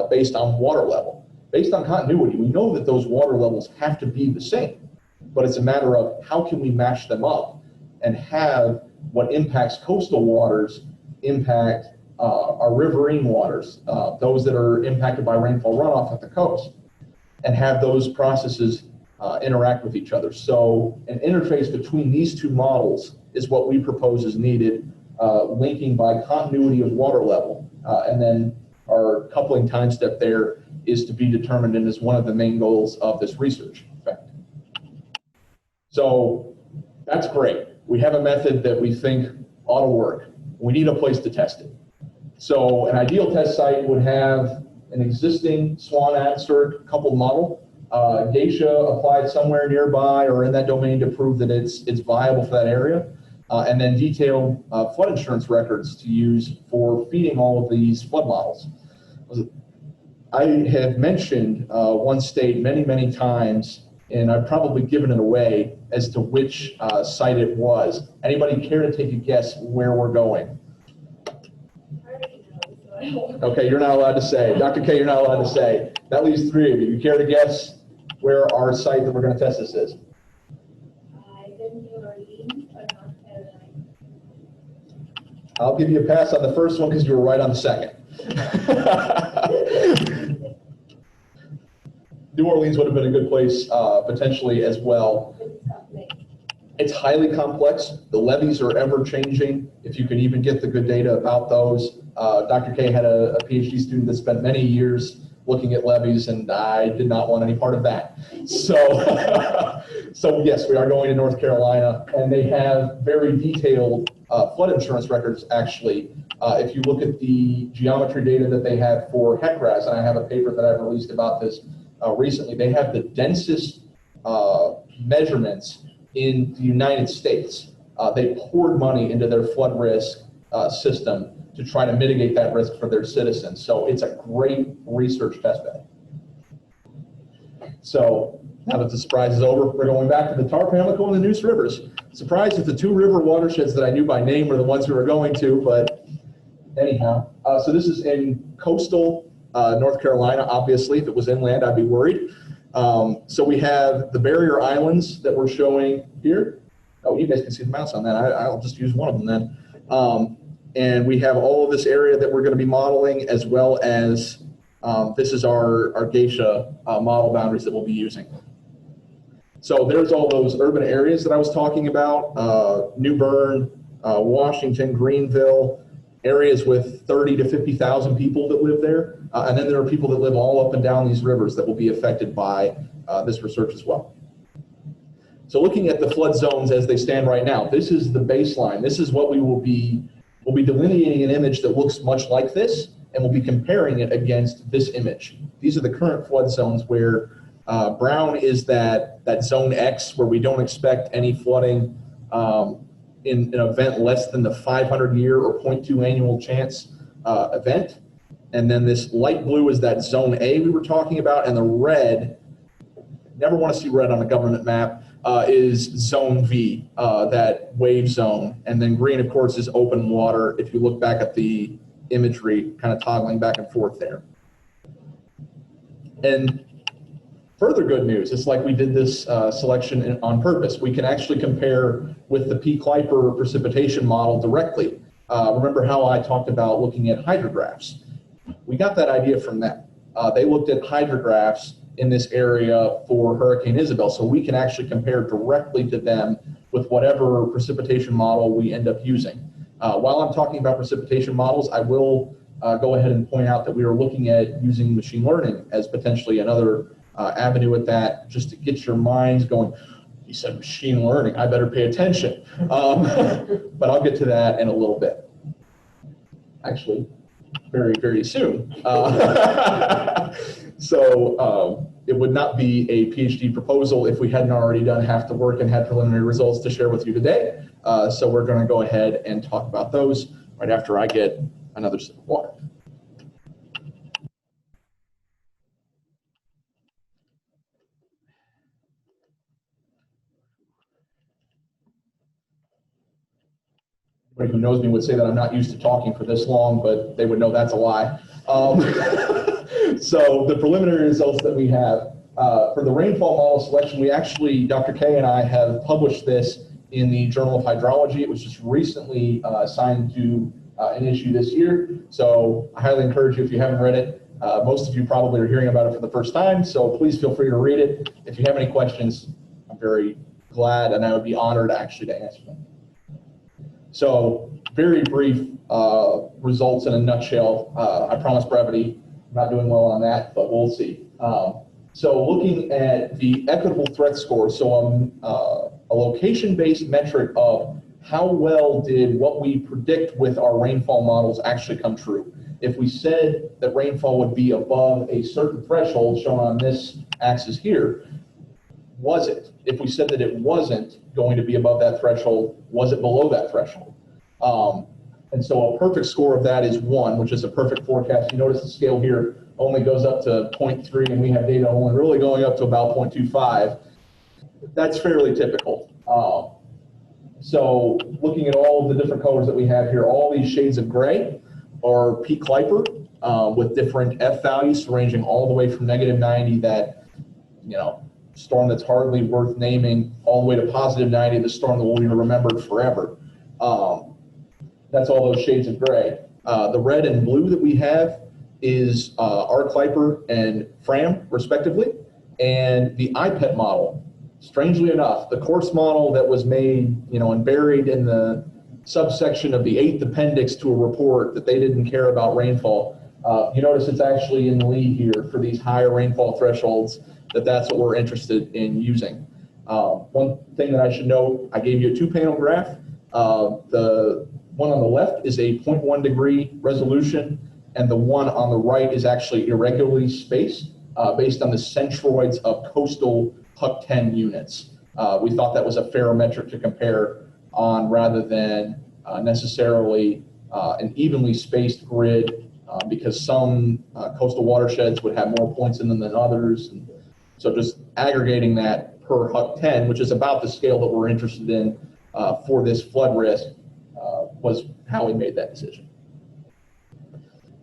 based on water level. Based on continuity, we know that those water levels have to be the same, but it's a matter of how can we match them up and have what impacts coastal waters impact our riverine waters, those that are impacted by rainfall runoff at the coast, and have those processes interact with each other. So an interface between these two models is what we propose is needed, linking by continuity of water level. And then our coupling time step there is to be determined and is one of the main goals of this research, in fact. So that's great. We have a method that we think ought to work. We need a place to test it. So an ideal test site would have an existing SWAN ADCERT coupled model, Geisha applied somewhere nearby or in that domain to prove that it's viable for that area, and then detailed flood insurance records to use for feeding all of these flood models. I have mentioned one state many, many times, and I've probably given it away as to which site it was. Anybody care to take a guess where we're going? Okay, you're not allowed to say. Dr. K, you're not allowed to say. That leaves three of you. You care to guess where our site that we're going to test this is? I'll give you a pass on the first one because you were right on the second. New Orleans would have been a good place potentially as well. It's highly complex. The levees are ever changing. If you can even get the good data about those. Dr. K had a PhD student that spent many years looking at levees, and I did not want any part of that. So, so yes, we are going to North Carolina, and they have very detailed flood insurance records, actually. If you look at the geometry data that they have for HECRAS, and I have a paper that I've released about this recently, they have the densest measurements in the United States. They poured money into their flood risk system to try to mitigate that risk for their citizens. So it's a great research test bed. So now that the surprise is over, we're going back to the tar Pamlico and the Neuse rivers. Surprised if the two river watersheds that I knew by name were the ones we were going to, but anyhow. So this is in coastal North Carolina. Obviously, if it was inland, I'd be worried. So we have the barrier islands that we're showing here. Oh, you guys can see the mouse on that. I'll just use one of them then. And we have all of this area that we're going to be modeling, as well as this is our Geisha model boundaries that we'll be using. So there's all those urban areas that I was talking about, New Bern, Washington, Greenville, areas with 30 to 50,000 people that live there. And then there are people that live all up and down these rivers that will be affected by this research as well. So looking at the flood zones as they stand right now, this is the baseline. This is what we'll be delineating an image that looks much like this, and we'll be comparing it against this image. These are the current flood zones where brown is that zone X where we don't expect any flooding in an event less than the 500-year or 0.2 annual chance event. And then this light blue is that zone A we were talking about, and the red, never want to see red on a government map, is zone V, that wave zone. And then green, of course, is open water, if you look back at the imagery, kind of toggling back and forth there. And further good news, it's like we did this selection on purpose. We can actually compare with the P-Kuiper precipitation model directly. Remember how I talked about looking at hydrographs? We got that idea from them. They looked at hydrographs in this area for Hurricane Isabel, so we can actually compare directly to them with whatever precipitation model we end up using. While I'm talking about precipitation models, I will go ahead and point out that we are looking at using machine learning as potentially another avenue at that, just to get your minds going. You said machine learning, I better pay attention. But I'll get to that in a little bit. Actually, very, very soon. So it would not be a PhD proposal if we hadn't already done half the work and had preliminary results to share with you today. So we're going to go ahead and talk about those right after I get another sip of water. Anybody who knows me would say that I'm not used to talking for this long, but they would know that's a lie. So the preliminary results that we have for the rainfall model selection, we actually, Dr. K and I have published this in the Journal of Hydrology. It was just recently assigned to an issue this year. So I highly encourage you, if you haven't read it, most of you probably are hearing about it for the first time, so please feel free to read it. If you have any questions, I'm very glad and I would be honored actually to answer them. So very brief results in a nutshell. I promise brevity. I'm not doing well on that, but we'll see. So looking at the equitable threat score, so a location-based metric of how well did what we predict with our rainfall models actually come true. If we said that rainfall would be above a certain threshold shown on this axis here, was it? If we said that it wasn't going to be above that threshold, was it below that threshold? And so a perfect score of that is 1, which is a perfect forecast. You notice the scale here only goes up to 0.3, and we have data only really going up to about 0.25. That's fairly typical. So looking at all of the different colors that we have here, all these shades of gray are P-Kuiper with different F values ranging all the way from -90, that, storm that's hardly worth naming, all the way to +90, the storm that will be remembered forever. That's all those shades of gray. The red and blue that we have is R-Kuiper and FRAM, respectively, and the IPET model. Strangely enough, the course model that was made, and buried in the subsection of the 8th appendix to a report that they didn't care about rainfall. You notice it's actually in the lead here for these higher rainfall thresholds, that's what we're interested in using. One thing that I should note, I gave you a 2-panel graph. The one on the left is a 0.1 degree resolution, and the one on the right is actually irregularly spaced based on the centroids of coastal Huck 10 units. We thought that was a fair metric to compare on rather than necessarily an evenly spaced grid because some coastal watersheds would have more points in them than others. And so just aggregating that per Huck 10, which is about the scale that we're interested in for this flood risk, was how we made that decision.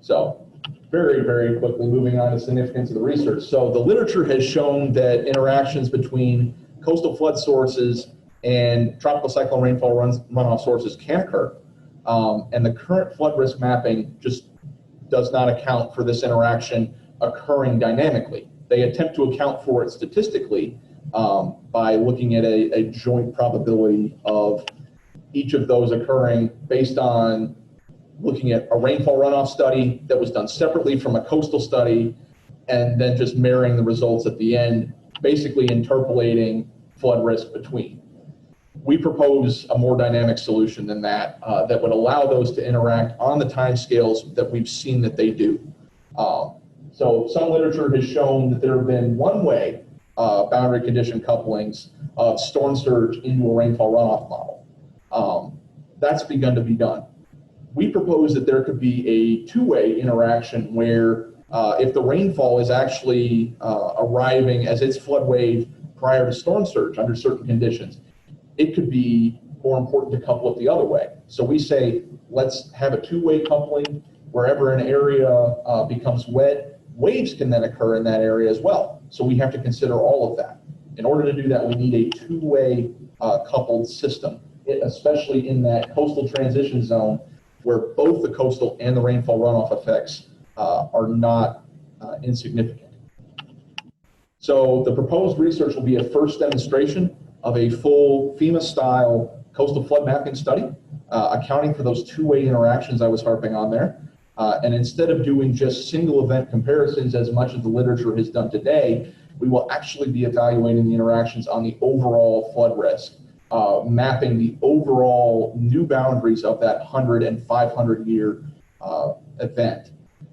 So very, very quickly moving on to significance of the research. So the literature has shown that interactions between coastal flood sources and tropical cyclone rainfall runoff sources can occur. And the current flood risk mapping just does not account for this interaction occurring dynamically. They attempt to account for it statistically by looking at a joint probability of each of those occurring based on looking at a rainfall runoff study that was done separately from a coastal study, and then just marrying the results at the end, basically interpolating flood risk between. We propose a more dynamic solution than that, that would allow those to interact on the timescales that we've seen that they do. So some literature has shown that there have been one-way boundary condition couplings of storm surge into a rainfall runoff model. That's begun to be done. We propose that there could be a two-way interaction where if the rainfall is actually arriving as its flood wave prior to storm surge under certain conditions, it could be more important to couple it the other way. So we say, let's have a two-way coupling. Wherever an area becomes wet, waves can then occur in that area as well. So we have to consider all of that. In order to do that, we need a two-way coupled system, especially in that coastal transition zone where both the coastal and the rainfall runoff effects are not insignificant. So the proposed research will be a first demonstration of a full FEMA-style coastal flood mapping study, accounting for those two-way interactions I was harping on there. And instead of doing just single event comparisons as much as the literature has done today, we will actually be evaluating the interactions on the overall flood risk, mapping the overall new boundaries of that 100 and 500 year event.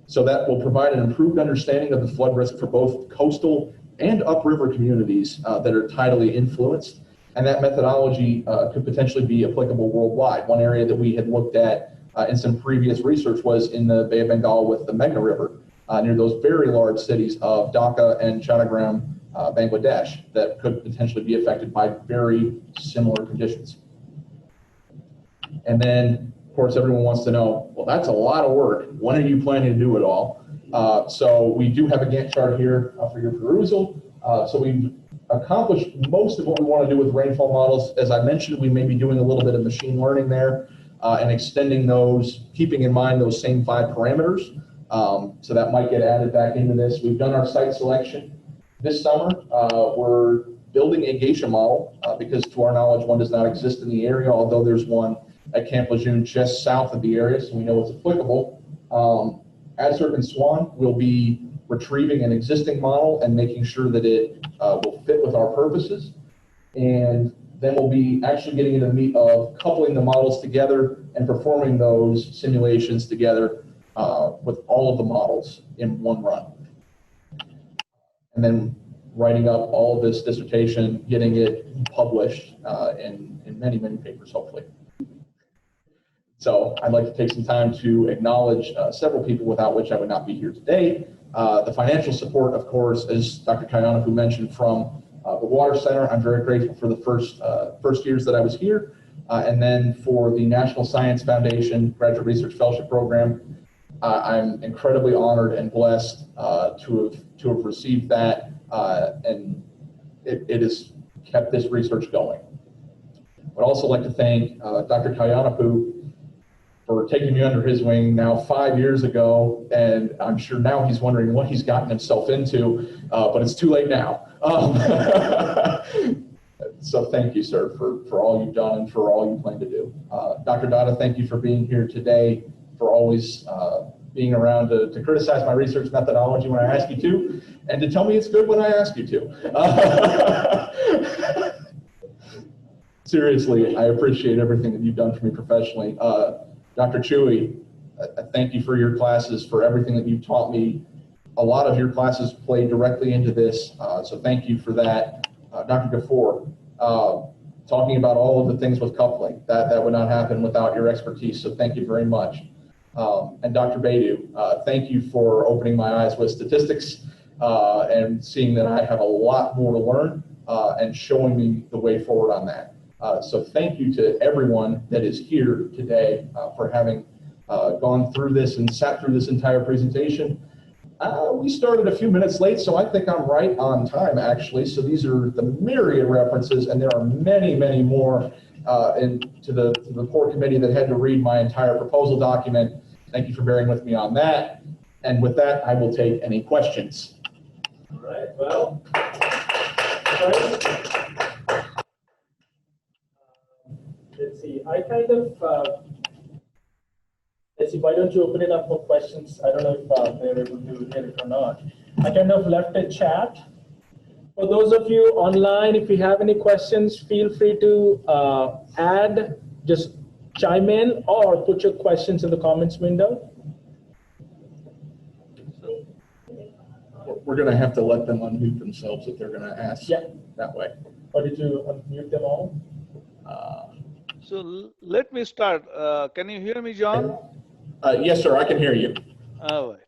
So that will provide an improved understanding of the flood risk for both coastal and upriver communities that are tidally influenced. And that methodology could potentially be applicable worldwide. One area that we had looked at in some previous research was in the Bay of Bengal with the Meghna River, near those very large cities of Dhaka and Chattagram, Bangladesh, that could potentially be affected by very similar conditions. And then, of course, everyone wants to know, well, that's a lot of work. When are you planning to do it all? So we do have a Gantt chart here for your perusal. So we've accomplished most of what we want to do with rainfall models. As I mentioned, we may be doing a little bit of machine learning there and extending those, keeping in mind those same 5 parameters. So that might get added back into this. We've done our site selection. This summer, we're building a geisha model because to our knowledge, one does not exist in the area, although there's one at Camp Lejeune just south of the area, so we know it's applicable. At Serpent Swan, we'll be retrieving an existing model and making sure that it will fit with our purposes. And then we'll be actually getting into the meat of coupling the models together and performing those simulations together with all of the models in one run. And then writing up all of this dissertation, getting it published in many, many papers, hopefully. So I'd like to take some time to acknowledge several people without which I would not be here today. The financial support, of course, as Dr. Kayanapu mentioned, from the Water Center. I'm very grateful for the first years that I was here. And then for the National Science Foundation Graduate Research Fellowship Program, I'm incredibly honored and blessed to have received that, and it has kept this research going. I'd also like to thank Dr. Kayanapu for taking me under his wing now 5 years ago, and I'm sure now he's wondering what he's gotten himself into, but it's too late now. So thank you, sir, for all you've done and for all you plan to do. Dr. Dada, thank you for being here today, for always being around to criticize my research methodology when I ask you to, and to tell me it's good when I ask you to. Seriously, I appreciate everything that you've done for me professionally. Dr. Chewy, thank you for your classes, for everything that you've taught me. A lot of your classes play directly into this, so thank you for that. Dr. Gafour, talking about all of the things with coupling, that would not happen without your expertise, so thank you very much. And Dr. Baidu, thank you for opening my eyes with statistics and seeing that I have a lot more to learn and showing me the way forward on that. So thank you to everyone that is here today for having gone through this and sat through this entire presentation. We started a few minutes late, so I think I'm right on time, actually. So these are the myriad references, and there are many, many more to the poor committee that had to read my entire proposal document. Thank you for bearing with me on that. And with that, I will take any questions. All right, well, let's see, I kind of, let's see, why don't you open it up for questions? I don't know if they're able to hear it or not. I kind of left a chat. For those of you online, if you have any questions, feel free to add, just chime in or put your questions in the comments window. We're going to have to let them unmute themselves if they're going to ask that way. Or did you unmute them all? So let me start. Can you hear me, John? Yes, sir, I can hear you. All right.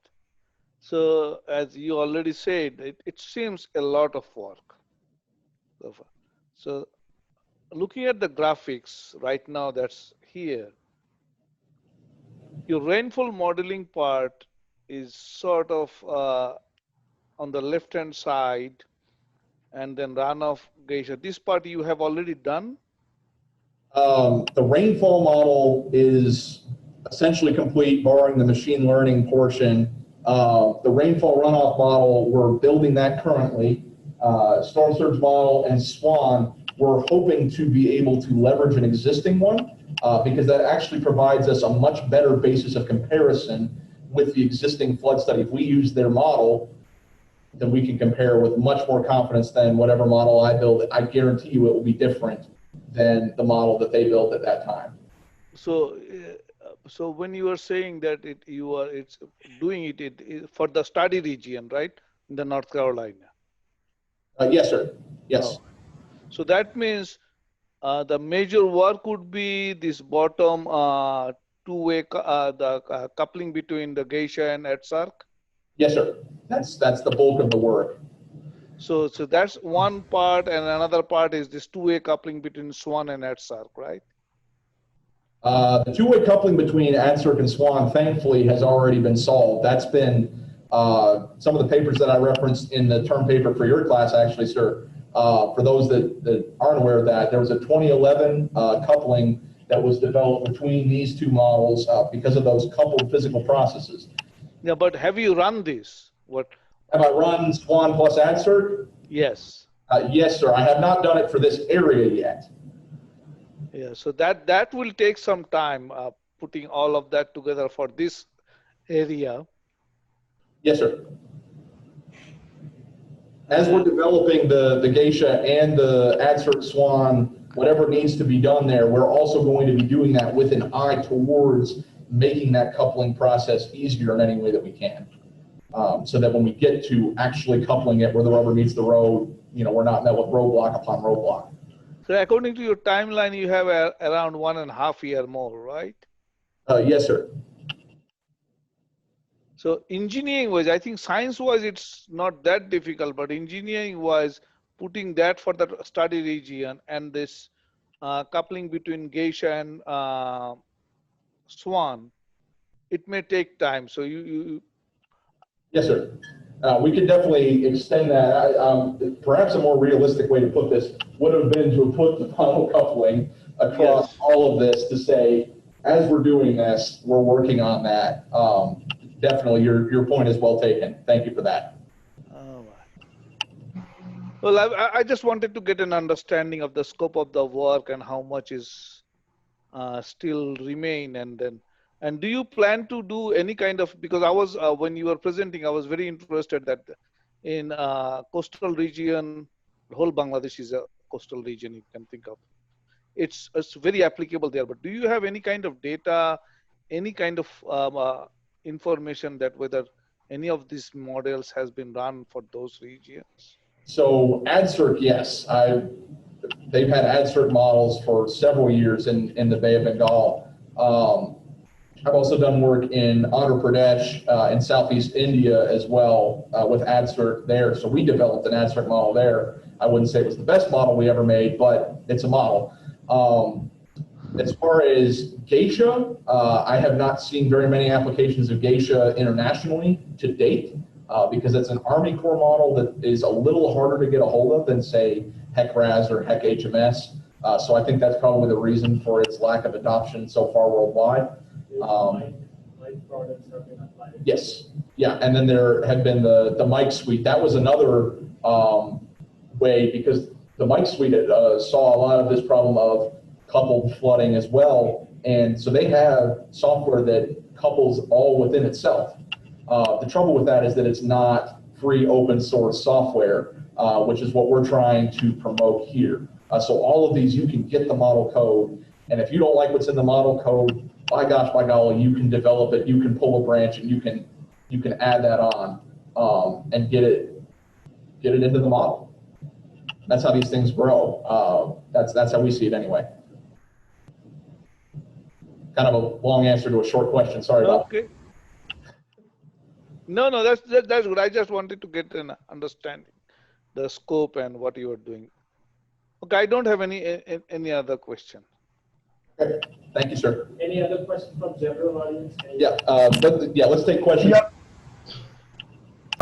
So as you already said, it seems a lot of work so far. So looking at the graphics right now that's here, your rainfall modeling part is sort of on the left-hand side, and then runoff geysha. This part you have already done? The rainfall model is essentially complete, barring the machine learning portion. The rainfall runoff model, we're building that currently. Storm surge model and SWAN, we're hoping to be able to leverage an existing one because that actually provides us a much better basis of comparison with the existing flood study. If we use their model, then we can compare with much more confidence than whatever model I build. I guarantee you it will be different than the model that they built at that time. So, so when you are saying that it's doing it for the study region, right, in the North Carolina? Yes, sir. Yes. Oh. So that means the major work would be this bottom two-way coupling between the geysha and ETSARC? Yes, sir. That's the bulk of the work. So that's one part, and another part is this two-way coupling between SWAN and ETSARC, right? The two-way coupling between AdCirc and SWAN, thankfully, has already been solved. That's been some of the papers that I referenced in the term paper for your class, actually, sir. For those that aren't aware of that, there was a 2011 coupling that was developed between these two models because of those coupled physical processes. Yeah, but have you run this? What? Have I run SWAN plus AdCirc? Yes. Yes, sir. I have not done it for this area yet. Yeah, so that will take some time putting all of that together for this area. Yes, sir. As we're developing the geysha and the AdCirc SWAN, whatever needs to be done there, we're also going to be doing that with an eye towards making that coupling process easier in any way that we can. So that when we get to actually coupling it where the rubber meets the road, we're not met with roadblock upon roadblock. So according to your timeline, you have around 1.5 years more, right? Yes, sir. So engineering-wise, I think science-wise, it's not that difficult, but engineering-wise, putting that for the study region and this coupling between geysha and SWAN, it may take time. So Yes, sir. We could definitely extend that. Perhaps a more realistic way to put this would have been to put the funnel coupling across all of this to say, as we're doing this, we're working on that. Definitely, your point is well taken. Thank you for that. All right. Well, I just wanted to get an understanding of the scope of the work and how much is still remain, and do you plan to do any kind of, because I was when you were presenting, I was very interested that in coastal region, the whole Bangladesh is a coastal region you can think of. It's very applicable there, but do you have any kind of data, any kind of information that whether any of these models has been run for those regions? So AdCirc, yes. They've had AdCirc models for several years in the Bay of Bengal. I've also done work in Andhra Pradesh in Southeast India as well with AdCirc there. So we developed an AdCirc model there. I wouldn't say it was the best model we ever made, but it's a model. As far as geysha, I have not seen very many applications of geysha internationally to date because it's an Army Corps model that is a little harder to get a hold of than, say, HEC-RAS or HEC-HMS. So I think that's probably the reason for its lack of adoption so far worldwide. Yes, yeah, and then there had been the Mike suite. That was another way, because the Mike suite saw a lot of this problem of coupled flooding as well, and so they have software that couples all within itself. The trouble with that is that it's not free open source software, which is what we're trying to promote here. So all of these, you can get the model code, and if you don't like what's in the model code, by gosh, by golly, you can develop it, you can pull a branch, and you can add that on and get it into the model. That's how these things grow. That's how we see it anyway. kind of a long answer to a short question. Sorry about that. Okay. No, that's good. I just wanted to get an understanding, the scope and what you are doing. Okay, I don't have any other question. Okay. Thank you, sir. Any other questions from general audience? Yeah, let's take questions. Yeah.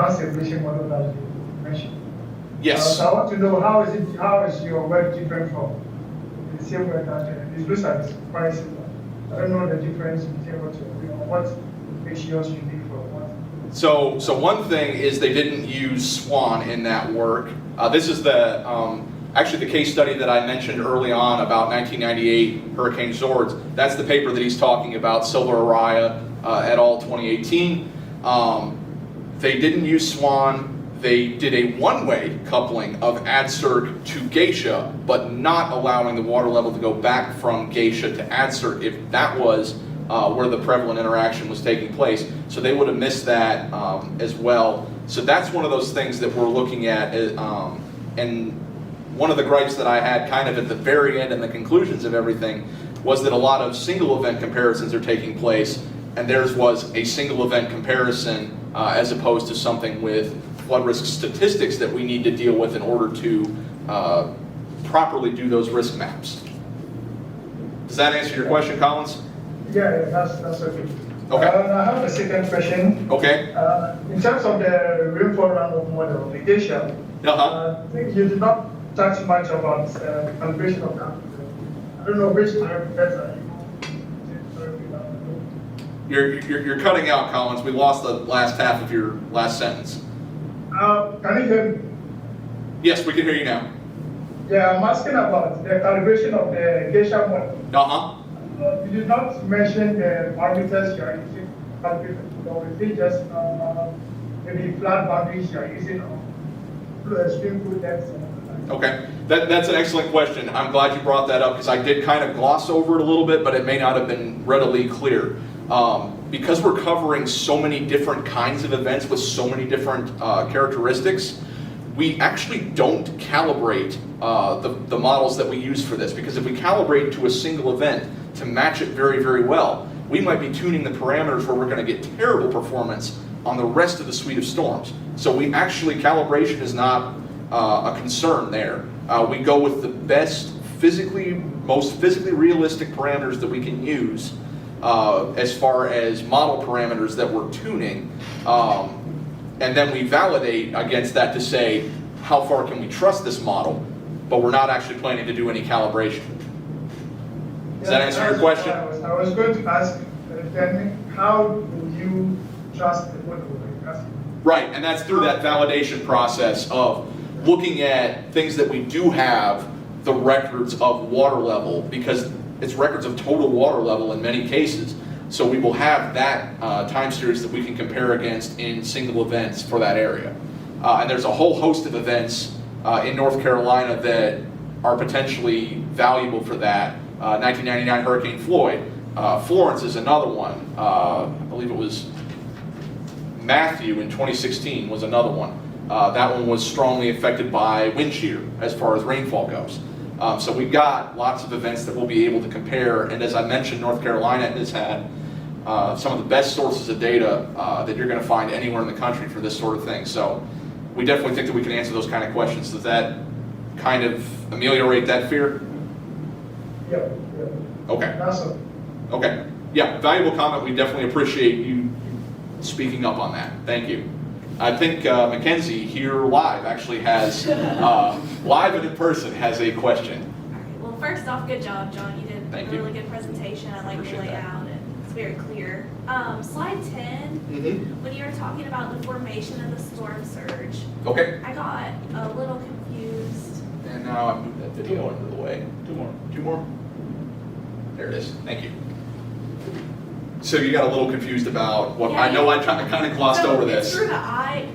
Simulation model that you mentioned. Yes. So I want to know how is your work different from the same work that it looks like it's quite similar. I don't know the difference between what you're doing, what makes yours unique from what. So one thing is they didn't use SWAN in that work. This is the actually the case study that I mentioned early on about 1998 Hurricane Zords. That's the paper that he's talking about, Silva Araya et al. 2018. They didn't use SWAN. They did a one-way coupling of AdCirc to Geisha, but not allowing the water level to go back from Geisha to AdCirc if that was where the prevalent interaction was taking place. So they would have missed that as well. So that's one of those things that we're looking at. And one of the gripes that I had kind of at the very end and the conclusions of everything was that a lot of single event comparisons are taking place, and theirs was a single event comparison as opposed to something with flood risk statistics that we need to deal with in order to properly do those risk maps. Does that answer your question, Collins? Yeah, that's okay. Okay. I have a second question. Okay. In terms of the rainfall-runoff model, the Geisha, I think you did not touch much about the calibration of that. I don't know which parameters are you. You're cutting out, Collins. We lost the last half of your last sentence. Can you hear me? Yes, we can hear you now. Yeah, I'm asking about the calibration of the Geisha model. You did not mention the parameters you are using to calculate it, or is it just maybe flat boundaries you are using, or stream pool depths? Okay, that's an excellent question. I'm glad you brought that up because I did kind of gloss over it a little bit, but it may not have been readily clear. Because we're covering so many different kinds of events with so many different characteristics, we actually don't calibrate the models that we use for this, because if we calibrate to a single event to match it very, very well, we might be tuning the parameters where we're going to get terrible performance on the rest of the suite of storms. So we actually, calibration is not a concern there. We go with the best most physically realistic parameters that we can use as far as model parameters that we're tuning. And then we validate against that to say, how far can we trust this model? But we're not actually planning to do any calibration. Does that answer your question? I was going to ask, how do you trust the model? Right, and that's through that validation process of looking at things that we do have the records of water level, because it's records of total water level in many cases. So we will have that time series that we can compare against in single events for that area. And there's a whole host of events in North Carolina that are potentially valuable for that. 1999 Hurricane Floyd. Florence is another one. I believe it was Matthew in 2016 was another one. That one was strongly affected by wind shear as far as rainfall goes. So we've got lots of events that we'll be able to compare, and as I mentioned, North Carolina has had some of the best sources of data that you're going to find anywhere in the country for this sort of thing. So we definitely think that we can answer those kind of questions. Does that kind of ameliorate that fear? Yeah. Okay. Awesome. Okay. Yeah, valuable comment. We definitely appreciate you speaking up on that. Thank you. I think Mackenzie here live actually has, live and in person, has a question. All right. Well, first off, good job, John. You did a really good presentation. I like the layout, and it's very clear. Slide 10, when you were talking about the formation of the storm surge, Okay. I got a little confused. And now I moved that video into the way. Two more? There it is. Thank you. So you got a little confused about what, I know I kind of glossed over this. Through the eye,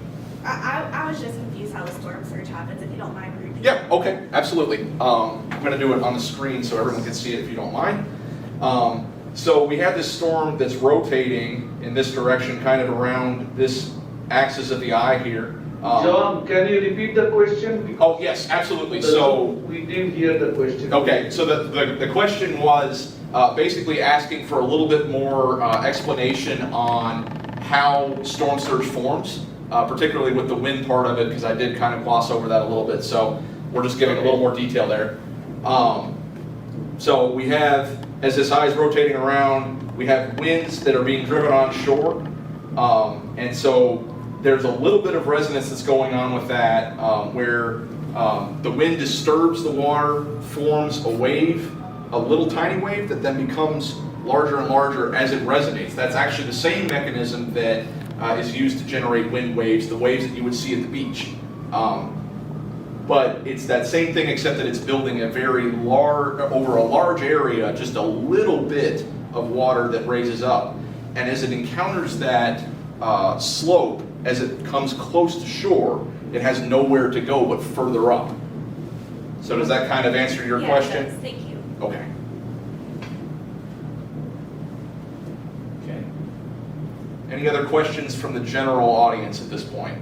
I was just confused how the storm surge happens, if you don't mind repeating. Yeah, okay, absolutely. I'm going to do it on the screen so everyone can see it if you don't mind. So we have this storm that's rotating in this direction, kind of around this axis of the eye here. John, can you repeat the question? Oh, yes, absolutely. So we didn't hear the question. Okay, so the question was, basically asking for a little bit more explanation on how storm surge forms, particularly with the wind part of it, because I did kind of gloss over that a little bit. So we're just giving a little more detail there. So we have, as this eye is rotating around, we have winds that are being driven on shore. And so there's a little bit of resonance that's going on with that, where the wind disturbs the water, forms a wave, a little tiny wave that then becomes larger and larger as it resonates. That's actually the same mechanism that is used to generate wind waves, the waves that you would see at the beach. But it's that same thing, except that it's building a very large, over a large area, just a little bit of water that raises up. And as it encounters that slope, as it comes close to shore, it has nowhere to go but further up. So does that kind of answer your question? It does. Thank you. Okay. Okay. Any other questions from the general audience at this point?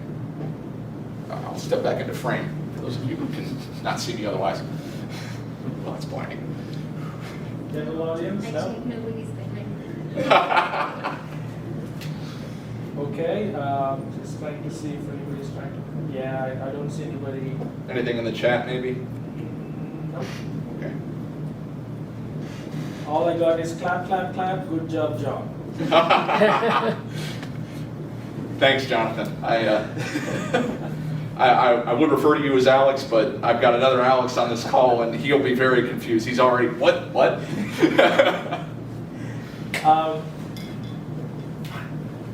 I'll step back into frame for those of you who can not see me otherwise. Well, it's blinding. General audience, no? Actually, nobody's thinking. Okay, just trying to see if anybody's trying to, yeah, I don't see anybody. Anything in the chat, maybe? Nope. Okay. All I got is clap, clap, clap, good job, John. Thanks, Jonathan. I would refer to you as Alex, but I've got another Alex on this call, and he'll be very confused. He's already, what?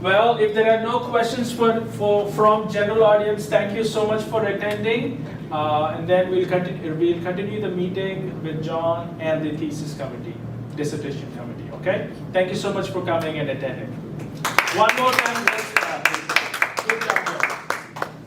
Well, if there are no questions from general audience, thank you so much for attending. And then we'll continue the meeting with John and the thesis committee, dissertation committee, okay? Thank you so much for coming and attending. One more time.